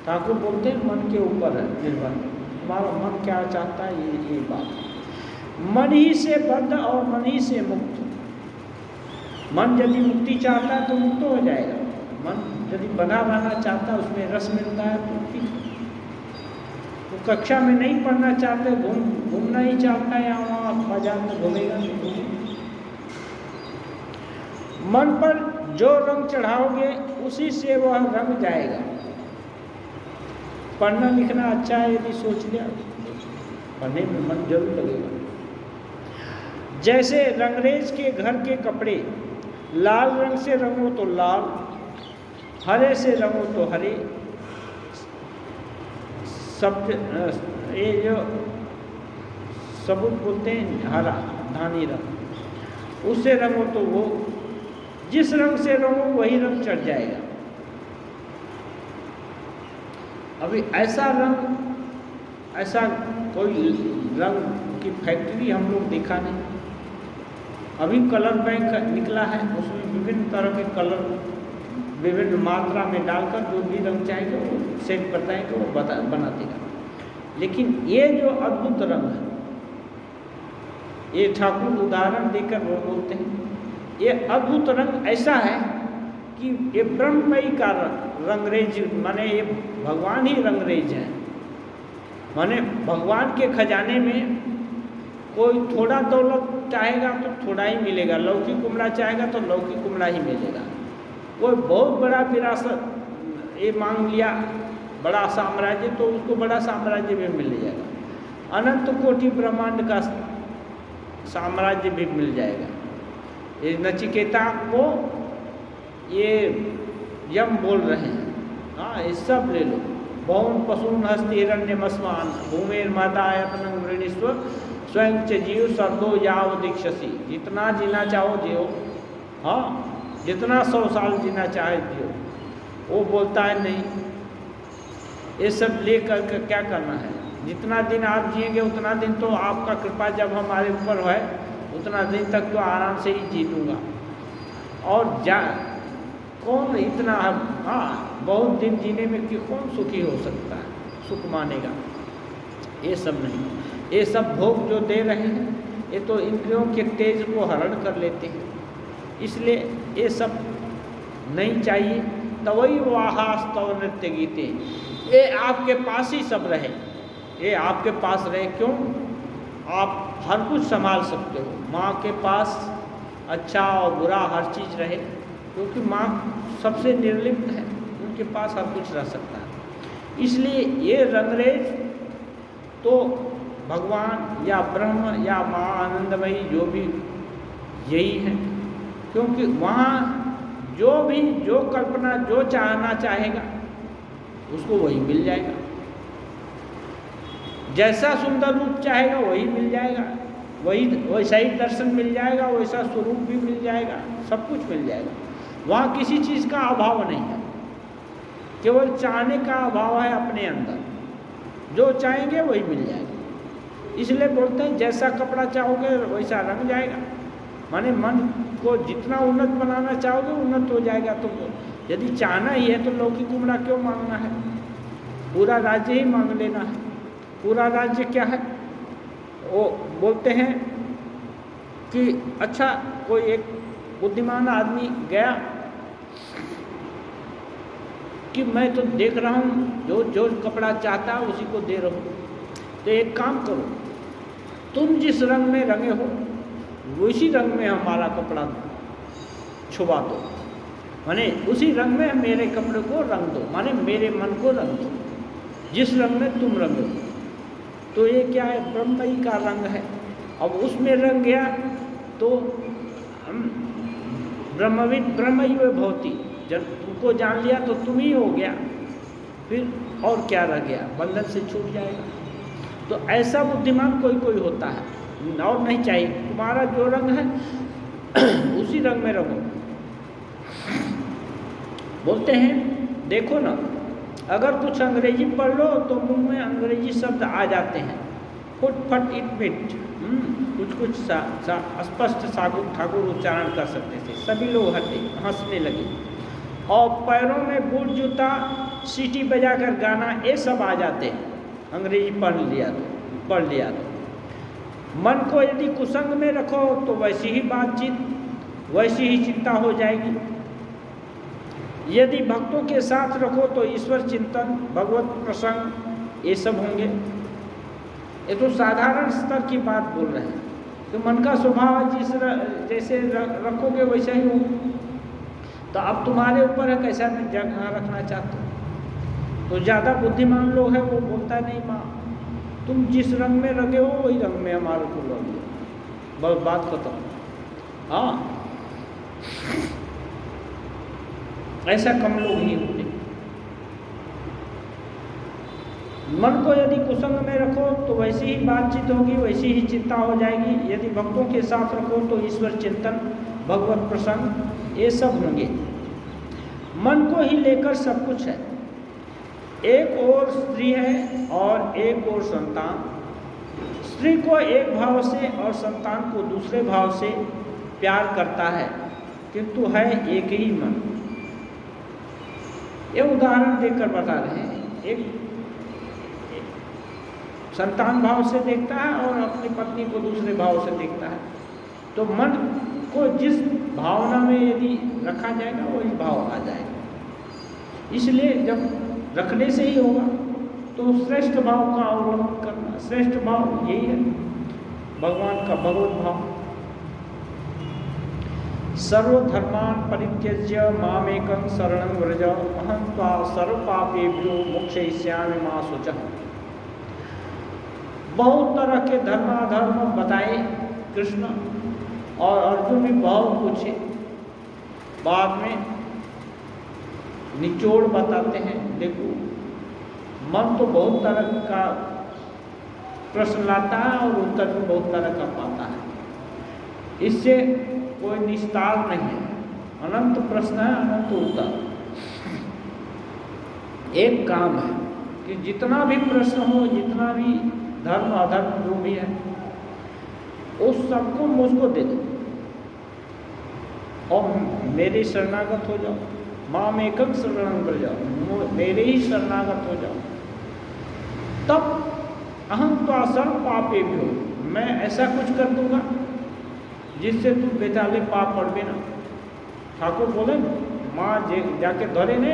ठाकुर बोलते हैं मन के ऊपर है निर्भर, तुम्हारा मन क्या चाहता है, ये बात। मन ही से बद्ध और मन ही से मुक्त। मन यदि मुक्ति चाहता है तो मुक्त हो जाएगा। मन यदि बना रहना चाहता है, उसमें रस मिलता है तो ठीक। तो कक्षा में नहीं पढ़ना चाहते, घूमना ही चाहता है, या वहाँ बाजार में घूमेगा नहीं। मन पर जो रंग चढ़ाओगे उसी से वह रंग जाएगा। पढ़ना लिखना अच्छा है, यदि सोच लिया, पढ़ने में मन जरूर लगेगा। जैसे रंगरेज के घर के कपड़े लाल रंग से रंगो तो लाल, हरे से रंगो तो हरे, सब ये जो सबूत बोलते हैं हरा धानी रंग, उससे रंगो तो वो, जिस रंग से रंगो वही रंग चढ़ जाएगा। अभी ऐसा रंग, ऐसा कोई रंग की फैक्ट्री हम लोग देखा नहीं। अभी कलर बैंक निकला है, उसमें विभिन्न तरह के कलर विभिन्न मात्रा में डालकर जो भी रंग चाहेंगे वो सेट करता है कि वो बना देगा। लेकिन ये जो अद्भुत रंग है, ये ठाकुर उदाहरण देकर वो बोलते हैं, ये अद्भुत रंग ऐसा है कि ये ब्रह्ममयी का रंगरेज, माने ये भगवान ही रंगरेज है। माने भगवान के खजाने में कोई थोड़ा दौलत चाहेगा तो थोड़ा ही मिलेगा, लौकी कुमड़ा चाहेगा तो लौकी कुमड़ा ही मिलेगा। कोई बहुत बड़ा विरासत ये मांग लिया, बड़ा साम्राज्य, तो उसको बड़ा साम्राज्य भी मिल जाएगा। अनंत कोटि ब्रह्मांड का साम्राज्य भी मिल जाएगा। ये नचिकेता को ये यम बोल रहे हैं, हाँ ये सब ले लो। भौन पशून हस्ति हिरण्य मस्मान भूमेर मातायतनं वृणीस्व स्वयं च जीव सर्दो याव दीक्षसी। जितना जीना चाहो जियो, हाँ जितना 100 साल जीना चाहे जियो। वो बोलता है नहीं, ये सब ले कर क्या करना है, जितना दिन आप जिएंगे उतना दिन तो आपका कृपा जब हमारे ऊपर है उतना दिन तक तो आराम से ही जी लूँगा। और कौन इतना, हाँ बहुत दिन जीने में कि कौन सुखी हो सकता है, सुख मानेगा। ये सब नहीं, ये सब भोग जो दे रहे हैं ये तो इंद्रियों के तेज को हरण कर लेते हैं, इसलिए ये सब नहीं चाहिए। तवई वाहास्तव नृत्य गीते, ये आपके पास ही सब रहे, ये आपके पास रहे। क्यों? आप हर कुछ संभाल सकते हो। माँ के पास अच्छा और बुरा हर चीज़ रहे, क्योंकि माँ सबसे निर्लिप्त है, उनके पास हर कुछ रह सकता है। इसलिए ये रंगरेज तो भगवान या ब्रह्म या माँ आनंदमयी जो भी यही है, क्योंकि वहाँ जो कल्पना जो चाहना चाहेगा उसको वही मिल जाएगा। जैसा सुंदर रूप चाहेगा वही मिल जाएगा, वही वैसा ही दर्शन मिल जाएगा, वैसा स्वरूप भी मिल जाएगा, सब कुछ मिल जाएगा। वहाँ किसी चीज़ का अभाव नहीं है, केवल चाहने का अभाव है अपने अंदर। जो चाहेंगे वही मिल जाएगा। इसलिए बोलते हैं जैसा कपड़ा चाहोगे वैसा रंग जाएगा। माने मन को जितना उन्नत बनाना चाहोगे उन्नत हो जाएगा। तो यदि चाहना ही है तो लौकी कुमड़ा क्यों मांगना है, पूरा राज्य ही मांग लेना है। पूरा राज्य क्या है, वो बोलते हैं कि अच्छा कोई एक बुद्धिमान आदमी गया कि मैं तो देख रहा हूँ जो कपड़ा चाहता है उसी को दे रहा हूँ, तो एक काम करो, तुम जिस रंग में रंगे हो उसी रंग में हमारा कपड़ा छुपा दो, माने उसी रंग में मेरे कपड़े को रंग दो, माने मेरे मन को रंग दो जिस रंग में तुम रंगे हो। तो ये क्या है, ब्रह्ममयी का रंग है। अब उसमें रंग गया तो हम ब्रह्मविद ब्रह्मयी भवति, जब तुमको जान लिया तो तुम ही हो गया, फिर और क्या रह गया, बंधन से छूट जाएगा। तो ऐसा बुद्धिमान कोई होता है, और नहीं चाहिए। तुम्हारा जो रंग है उसी रंग में रहो। बोलते हैं देखो ना, अगर कुछ अंग्रेजी पढ़ लो तो मुंह में अंग्रेजी शब्द आ जाते हैं, फुट फट इट मिट, कुछ स्पष्ट ठाकुर उच्चारण कर सकते थे। सभी लोग हंसने लगे। और पैरों में बूट जूता सीटी बजाकर गाना, ये सब आ जाते हैं अंग्रेजी पढ़ लिया तो। मन को यदि कुसंग में रखो तो वैसी ही बातचीत, वैसी ही चिंता हो जाएगी। यदि भक्तों के साथ रखो तो ईश्वर चिंतन, भगवत प्रसंग, ये सब होंगे। ये तो साधारण स्तर की बात बोल रहे हैं। तो मन का स्वभाव जैसे रखोगे वैसा ही हो। तो अब तुम्हारे ऊपर है कैसा जगह रखना चाहते हो। तो ज़्यादा बुद्धिमान लोग हैं वो बोलता नहीं, माँ तुम जिस रंग में रंगे हो वही रंग में हमारे को रंग दो। बस बात खत्म। हाँ, ऐसा कम लोग ही होते। मन को यदि कुसंग में रखो तो वैसी ही बातचीत होगी, वैसी ही चिंता हो जाएगी। यदि भक्तों के साथ रखो तो ईश्वर चिंतन, भगवत प्रसंग, ये सब होंगे। मन को ही लेकर सब कुछ है। एक और स्त्री है और एक और संतान। स्त्री को एक भाव से और संतान को दूसरे भाव से प्यार करता है, किंतु है एक ही मन। ये उदाहरण देकर बता रहे हैं। एक संतान भाव से देखता है और अपनी पत्नी को दूसरे भाव से देखता है। तो मन को जिस भावना में यदि रखा जाएगा वही भाव आ जाएगा। इसलिए जब रखने से ही होगा तो श्रेष्ठ भाव का अवलंबन करना। श्रेष्ठ भाव यही है, भगवान का भगवत भाव। सर्वधर्मान् परित्यज्य मामेकं शरणं व्रज अहं त्वा सर्वपापेभ्यो मोक्षयिष्यामि मा शुचः। बहुत तरह के धर्माधर्म बताए कृष्ण, और अर्जुन भी बहुत पूछे। बाद में निचोड़ बताते हैं। देखो, मन तो बहुत तरह का प्रश्न लाता है और उत्तर भी बहुत तरह का पाता है। इससे कोई निस्तार नहीं है, अनंत प्रश्न है, अनंत उत्तर। एक काम है कि जितना भी प्रश्न हो, जितना भी धर्म अधर्म जो भी है, उस सबको मुझको दे दो और मेरे शरणागत हो जाओ। मामेकं शरणं व्रज, मेरे ही शरणागत हो जाओ। तब अहं त्वा सर्वपापेभ्यो, मैं ऐसा कुछ कर दूंगा जिससे तू बेताले पाप पड़बे ना। ठाकुर बोले, माँ जाके धरे ने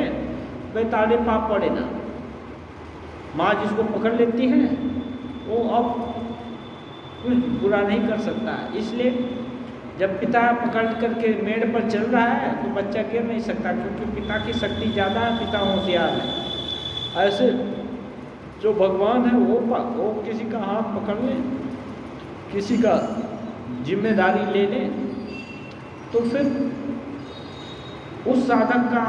बेताले पाप पड़े ना। माँ जिसको पकड़ लेती है वो अब कुछ बुरा नहीं कर सकता है। इसलिए जब पिता पकड़ करके मेड़ पर चल रहा है तो बच्चा गिर नहीं सकता, क्योंकि पिता की शक्ति ज़्यादा है, पिता होशियार है। ऐसे जो भगवान है वो किसी का हाथ पकड़ ले, किसी का जिम्मेदारी ले ले, तो फिर उस साधक का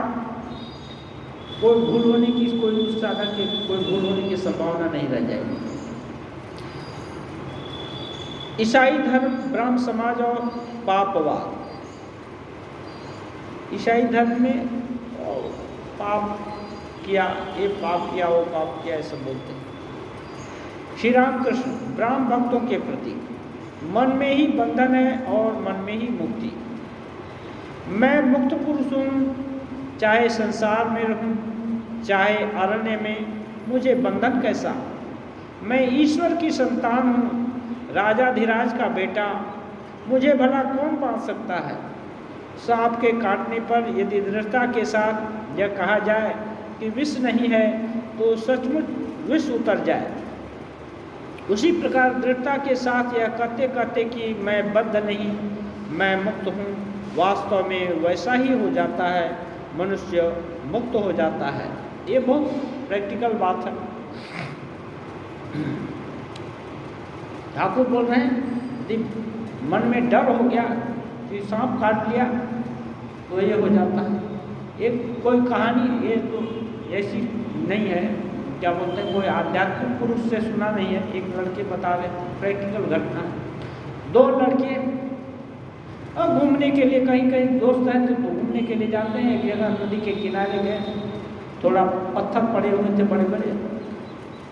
कोई भूल होने की, उस साधक के कोई भूल होने की संभावना नहीं रह जाएगी। ईसाई धर्म, ब्राह्म समाज और पापवाद। ईसाई धर्म में पाप किया, ये पाप किया, वो पाप किया, ऐसा बोलते हैं। श्री रामकृष्ण ब्राह्म भक्तों के प्रति, मन में ही बंधन है और मन में ही मुक्ति। मैं मुक्त पुरुष हूँ, चाहे संसार में रहूँ चाहे अरण्य में, मुझे बंधन कैसा। मैं ईश्वर की संतान हूँ, राजाधिराज का बेटा, मुझे भला कौन बांध सकता है। सांप के काटने पर यदि दृढ़ता के साथ यह कहा जाए कि विष नहीं है तो सचमुच विष उतर जाए, उसी प्रकार दृढ़ता के साथ यह कहते कहते कि मैं बद्ध नहीं, मैं मुक्त हूँ, वास्तव में वैसा ही हो जाता है, मनुष्य मुक्त हो जाता है। ये बहुत प्रैक्टिकल बात है। ठाकुर बोल रहे हैं, यदि मन में डर हो गया कि सांप काट लिया तो ये हो जाता है। एक कोई कहानी, ये तो ऐसी नहीं है, क्या बोलते हैं, कोई आध्यात्मिक पुरुष से सुना नहीं है। एक लड़के बता रहे, प्रैक्टिकल घटना है। दो लड़के अब घूमने के लिए कहीं कहीं दोस्त हैं तो घूमने के लिए जाते हैं। एक जगह नदी के किनारे गए, थोड़ा पत्थर पड़े हुए थे बड़े बड़े,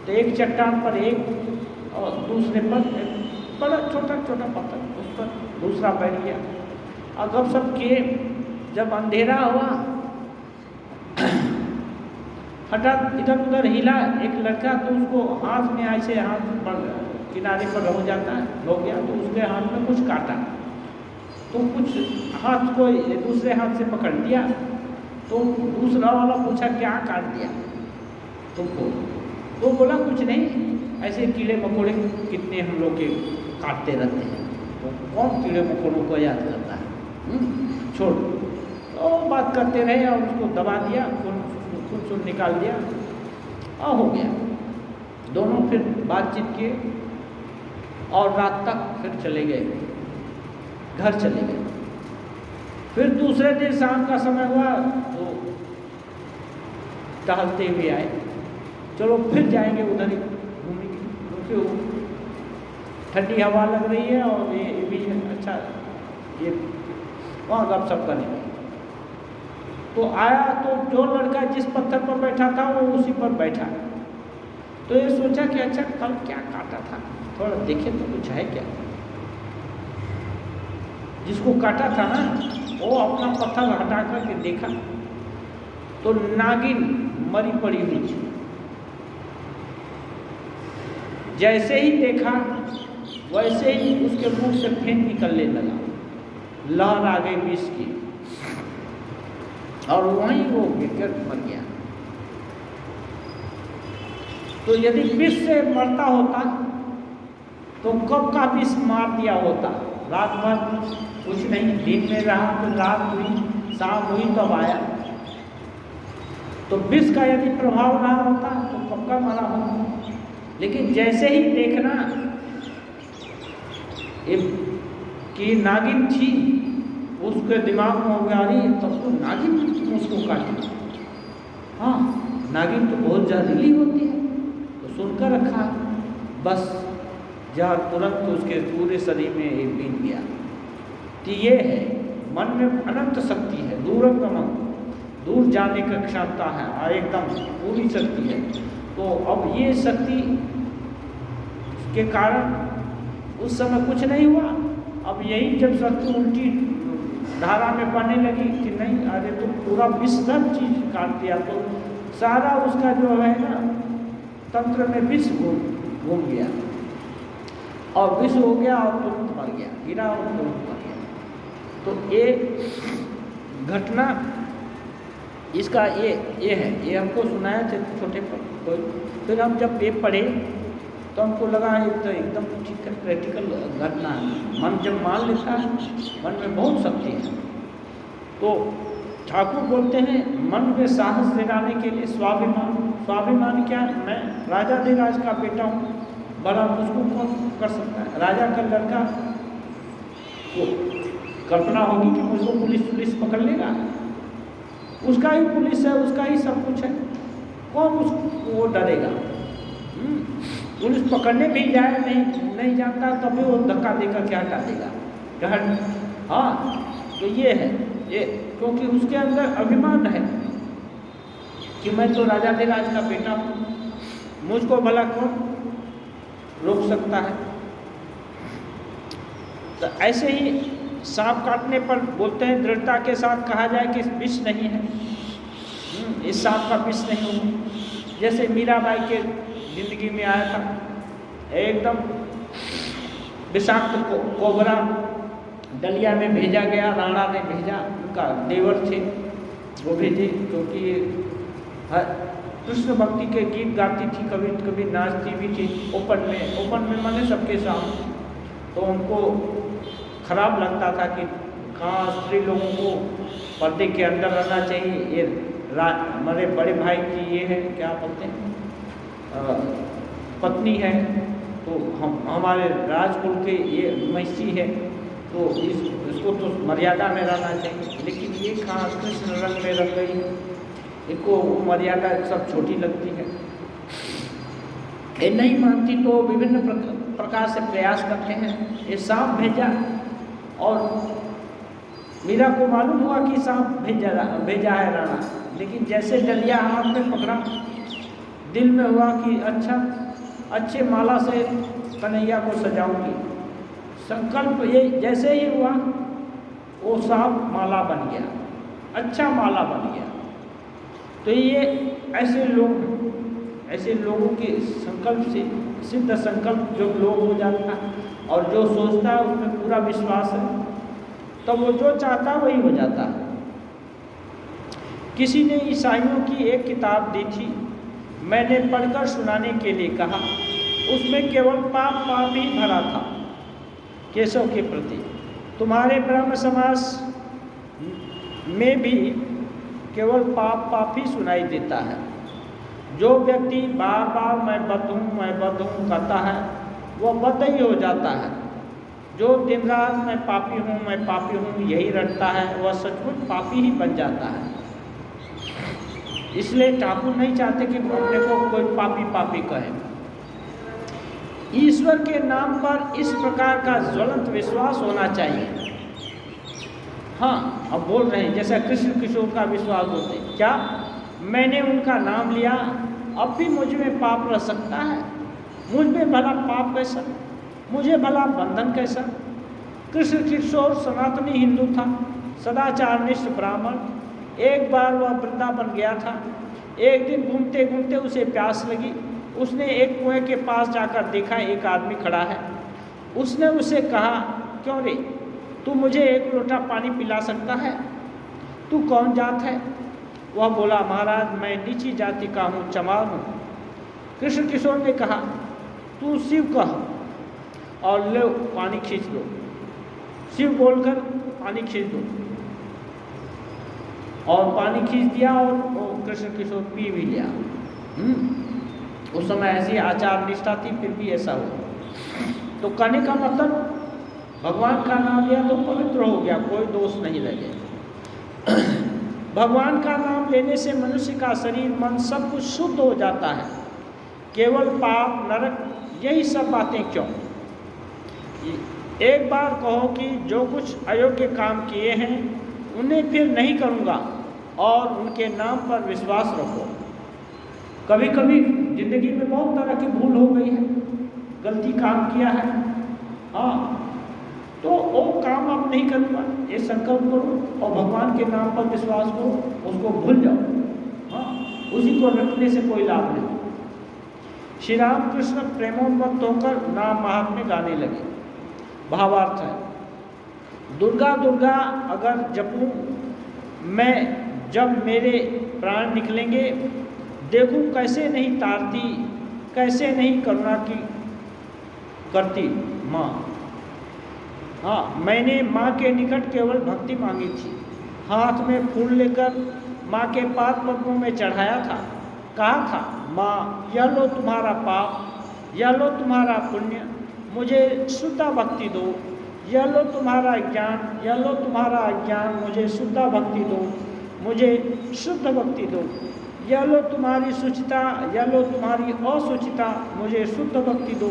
तो एक चट्टान पर एक और दूसरे पर एक बड़ा छोटा छोटा पत्थर, उस पर दूसरा बैठ गया। और गपशप किए। जब अंधेरा हुआ, हठात इधर उधर हिला एक लड़का, तो उसको हाथ में ऐसे, हाथ पर किनारे पर हो जाता है, हो गया तो उसके हाथ में कुछ काटा, तो कुछ हाथ को दूसरे हाथ से पकड़ लिया। तो दूसरा वाला पूछा क्या काट दिया तुमको? तो बोला कुछ नहीं, ऐसे कीड़े मकोड़े कितने हम लोग के काटते रहते हैं, तो कौन कीड़े मकोड़ों को याद करता है, छोड़। तो बात करते रहे और उसको दबा दिया, खून निकाल दिया और हो गया। दोनों फिर बातचीत किए और रात तक फिर चले गए। घर चले गए। फिर दूसरे दिन शाम का समय हुआ तो टहलते हुए आए, चलो फिर जाएंगे उधर ही घूमेंगे, क्योंकि ठंडी हवा लग रही है और ये भी अच्छा, ये वहाँ गपशप करेंगे। तो आया तो जो लड़का जिस पत्थर पर बैठा था वो उसी पर बैठा। तो ये सोचा कि अच्छा कल क्या काटा था, थोड़ा देखे तो कुछ है क्या। जिसको काटा था ना वो अपना पत्थर हटा करके देखा तो नागिन मरी पड़ी हुई थी। जैसे ही देखा वैसे ही उसके मुंह से फेंक निकलने लगा, लहर आ गई विष की और वहीं वो गिरकर मर गया। तो यदि विष से मरता होता तो कब का विष मार दिया होता। रात भर कुछ नहीं, दिन में रहा तो रात हुई, शाम हुई तब आया। तो विष का यदि प्रभाव रहा होता तो कब का मरा होता। लेकिन जैसे ही देखना कि नागिन थी, उसके दिमाग में हो गया अरे तब तो नागिन उसको काटी। हाँ, नागिन तो बहुत जहरीली होती है, तो सुनकर रखा, बस जहाँ तुरंत उसके पूरे शरीर में एक बीत गया। तो ये है, मन में अनंत शक्ति है, दूरगमन, दूर जाने की क्षमता है और एकदम पूरी शक्ति है। तो अब ये शक्ति के कारण उस समय कुछ नहीं हुआ। अब यही जब शक्ति उल्टी धारा में बहने लगी कि नहीं अरे तो पूरा विष चीज काट दिया, तो सारा उसका जो है ना तंत्र में विष घूम गया और विष हो गया और तुरंत मर गया, गिरा और तुरंत मर गया। तो ये घटना इसका ये है, ये हमको सुनाया थे छोटे पर। फिर हम जब ये पढ़े तो हमको लगा ये तो एकदम ठीक है, प्रैक्टिकल घटना है। मन जब मान लेता है, मन में बहुत शक्ति है। तो ठाकुर बोलते हैं मन में साहस दिलाने के लिए स्वाभिमान। स्वाभिमान क्या है? मैं राजाधिराज का बेटा हूँ, बड़ा मुझको कौन कर सकता है। राजा का लड़का को कल्पना होगी कि मुझको पुलिस पकड़ लेगा, उसका ही पुलिस है, उसका ही सब कुछ है, कौन उसको वो डरेगा। पुलिस पकड़ने भी जाए नहीं जानता तब भी वो धक्का देकर क्या हटा देगा, डर। हाँ, तो ये है ये, क्योंकि उसके अंदर अभिमान है कि मैं तो राजाधिराज का बेटा हूँ, मुझको भला कौन रोक सकता है। तो ऐसे ही सांप काटने पर बोलते हैं दृढ़ता के साथ कहा जाए कि विष नहीं है, इस सांप का विष नहीं होगा। जैसे मीराबाई के जिंदगी में आया था एकदम विषाक्त कोबरा, डलिया में भेजा गया, राणा ने भेजा, उनका देवर थे वो भेजे, क्योंकि कृष्ण भक्ति के गीत गाती थी, कभी कभी नाचती भी थी ओपन में माने सबके सामने। तो उनको खराब लगता था कि कहाँ स्त्री लोगों को पर्दे के अंदर रहना चाहिए। ये मेरे बड़े भाई की ये है क्या बोलते हैं पत्नी है, तो हमारे राजकुल के ये महिषी है, तो इसको तो मर्यादा में रहना चाहिए। लेकिन ये कहाँ कृष्ण रंग में रंग गई है, इनको मर्यादा सब छोटी लगती है। ये नहीं मानती तो विभिन्न प्रकार से प्रयास करते हैं। ये सांप भेजा और मीरा को मालूम हुआ कि सांप भेजा है राणा, लेकिन जैसे डलिया हाथ में पकड़ा, दिल में हुआ कि अच्छा अच्छे माला से कन्हैया को सजाऊंगी। संकल्प ये जैसे ही हुआ वो सांप माला बन गया, अच्छा माला बन गया। तो ये ऐसे लोगों के संकल्प से, सिद्ध संकल्प जो लोग हो जाता है और जो सोचता है उसमें पूरा विश्वास है, तब वो जो चाहता है वही हो जाता है। किसी ने ईसाइयों की एक किताब दी थी, मैंने पढ़कर सुनाने के लिए कहा। उसमें केवल पाप ही भरा था केशव के प्रति। तुम्हारे ब्रह्म समाज में भी केवल पाप ही सुनाई देता है। जो व्यक्ति बार बार मैं बद्ध हूँ कहता है, वह बद्ध ही हो जाता है। जो दिन रात मैं पापी हूँ यही रटता है, वह सचमुच पापी ही बन जाता है। इसलिए ठाकुर नहीं चाहते कि अपने को कोई पापी कहे। ईश्वर के नाम पर इस प्रकार का ज्वलंत विश्वास होना चाहिए। हाँ, अब बोल रहे हैं जैसा कृष्ण किशोर का विश्वास होते, क्या मैंने उनका नाम लिया, अब भी मुझ में पाप रह सकता है? मुझ में भला पाप कैसा, मुझे भला बंधन कैसा? कृष्ण किशोर सनातनी हिंदू था, सदाचारनिष्ठ ब्राह्मण। एक बार वह वृंदावन गया था। एक दिन घूमते घूमते उसे प्यास लगी। उसने एक कुएं के पास जाकर देखा, एक आदमी खड़ा है। उसने उसे कहा, क्यों रे, तू मुझे एक लोटा पानी पिला सकता है? तू कौन जात है? वह बोला, महाराज मैं नीची जाति का हूँ, चमार हूँ। कृष्ण किशोर ने कहा, तू शिव कह और लो पानी खींच लो। शिव बोलकर पानी खींच दो, और पानी खींच दिया और कृष्ण किशोर पी भी लिया। उस समय ऐसी आचार निष्ठा थी, फिर भी ऐसा हुआ। तो कहने का मतलब भगवान का नाम लिया तो पवित्र हो गया, कोई दोष नहीं लगे। भगवान का नाम लेने से मनुष्य का शरीर मन सब कुछ शुद्ध हो जाता है। केवल पाप नरक यही सब बातें क्यों? एक बार कहो कि जो कुछ अयोग्य काम किए हैं उन्हें फिर नहीं करूँगा, और उनके नाम पर विश्वास रखो। कभी कभी जिंदगी में बहुत तरह की भूल हो गई है, गलती काम किया है, हाँ, तो वो काम आप नहीं करूँगा, ये संकल्प करो और भगवान के नाम पर विश्वास करो, उसको भूल जाओ। हाँ, उसी को रखने से कोई लाभ नहीं। श्री रामकृष्ण प्रेमोन्मत्त होकर नाम महात्म्य गाने लगे। भावार्थ है, दुर्गा दुर्गा अगर जपूं मैं, जब मेरे प्राण निकलेंगे, देखूं कैसे नहीं तारती, कैसे नहीं करुणा की करती माँ। हाँ, मैंने माँ के निकट केवल भक्ति मांगी थी। हाथ में फूल लेकर माँ के पाद पद्मों में चढ़ाया था। कहा था, माँ यह लो तुम्हारा पाप, यह लो तुम्हारा पुण्य, मुझे शुद्ध भक्ति दो। यह लो तुम्हारा ज्ञान, यह लो तुम्हारा अज्ञान, मुझे शुद्ध भक्ति दो, मुझे शुद्ध भक्ति दो। यह लो तुम्हारी शुचिता, यह लो तुम्हारी असुचिता, मुझे शुद्ध भक्ति दो।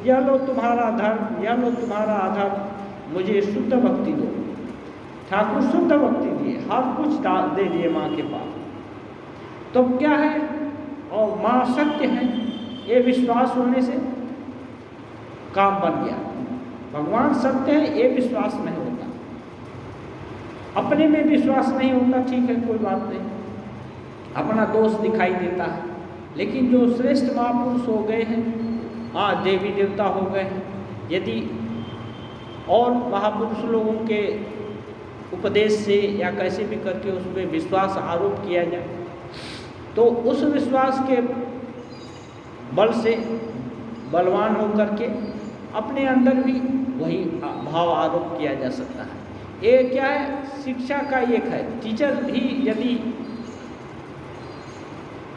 यह लो तुम्हारा धर्म, यह लो तुम्हारा अधर्म, मुझे शुद्ध भक्ति दो। ठाकुर शुद्ध भक्ति दिए, हर कुछ दे दिए माँ के पास। तो क्या है, और माँ सत्य है, ये विश्वास होने से काम बन गया। भगवान सत्य है, ये विश्वास नहीं होता। अपने में विश्वास नहीं होता, ठीक है, कोई बात नहीं, अपना दोष दिखाई देता है। लेकिन जो श्रेष्ठ महापुरुष हो गए हैं, हाँ, देवी देवता हो गए हैं, यदि और महापुरुष लोगों के उपदेश से या कैसे भी करके उस पर विश्वास आरोप किया जाए, तो उस विश्वास के बल से बलवान होकर के अपने अंदर भी वही भाव आरोप किया जा सकता है। ये क्या है, शिक्षा का एक है। टीचर भी यदि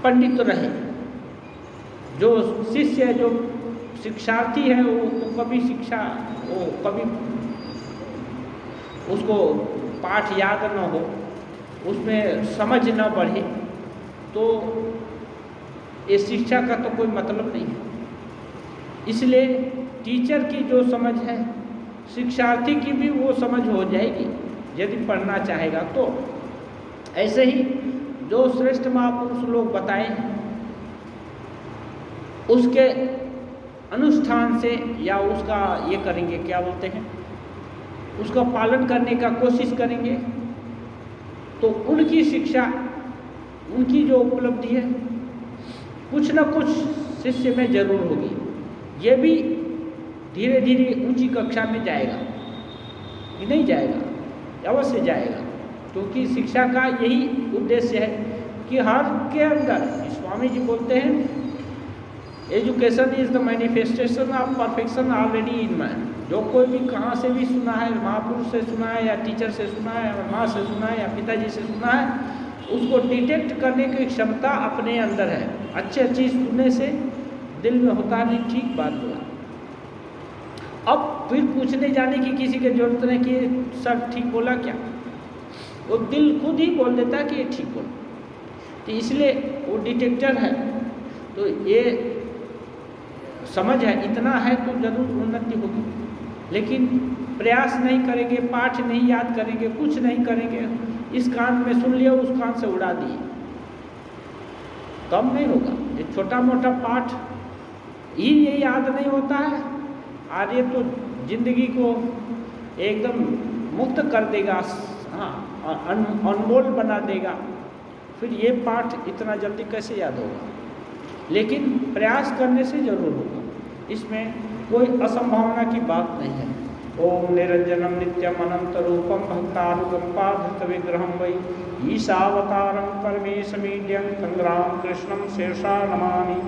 पंडित रहे, जो शिष्य है, जो शिक्षार्थी है, वो कभी कभी उसको पाठ याद न हो, उसमें समझ न बढ़े, तो ये शिक्षा का तो कोई मतलब नहीं है। इसलिए टीचर की जो समझ है, शिक्षार्थी की भी वो समझ हो जाएगी यदि पढ़ना चाहेगा तो। ऐसे ही जो श्रेष्ठ महापुरुष लोग बताए हैं, उसके अनुष्ठान से या उसका ये करेंगे, क्या बोलते हैं, उसका पालन करने का कोशिश करेंगे, तो उनकी शिक्षा, उनकी जो उपलब्धि है, कुछ न कुछ शिष्य में जरूर होगी। ये भी धीरे धीरे ऊंची कक्षा में जाएगा, कि नहीं जाएगा, अवश्य जाएगा, क्योंकि शिक्षा का यही उद्देश्य है कि हर के अंदर, स्वामी जी बोलते हैं, education is the manifestation of perfection already in man. जो कोई भी कहाँ से भी सुना है, महापुरुष से सुना है या टीचर से सुना है या माँ से सुना है या पिताजी से सुना है, उसको डिटेक्ट करने की क्षमता अपने अंदर है। अच्छी चीज़ सुनने से दिल में होता नहीं, ठीक बात हुआ। अब फिर पूछने जाने की किसी की जरूरत नहीं कि सर ठीक बोला क्या, वो दिल खुद ही बोल देता है कि ये ठीक बोला। तो इसलिए वो डिटेक्टर है, तो ये समझ है, इतना है तो जरूर उन्नति होगी। लेकिन प्रयास नहीं करेंगे, पाठ नहीं याद करेंगे, कुछ नहीं करेंगे, इस कान में सुन लिया, उस कान से उड़ा दिए, कम नहीं होगा। ये छोटा मोटा पाठ ही ये याद नहीं होता है, और ये तो जिंदगी को एकदम मुक्त कर देगा, हाँ, अनमोल बना देगा। फिर ये पाठ इतना जल्दी कैसे याद होगा? लेकिन प्रयास करने से जरूर होगा, इसमें कोई असंभावना की बात नहीं है। ओम निरंजनम नित्यम अनंत रूपम भक्तानुकंपाधृत विग्रहम वै ईशावतारम परमेशमीड्यं तंग्राम कृष्णम शेषा नमामि।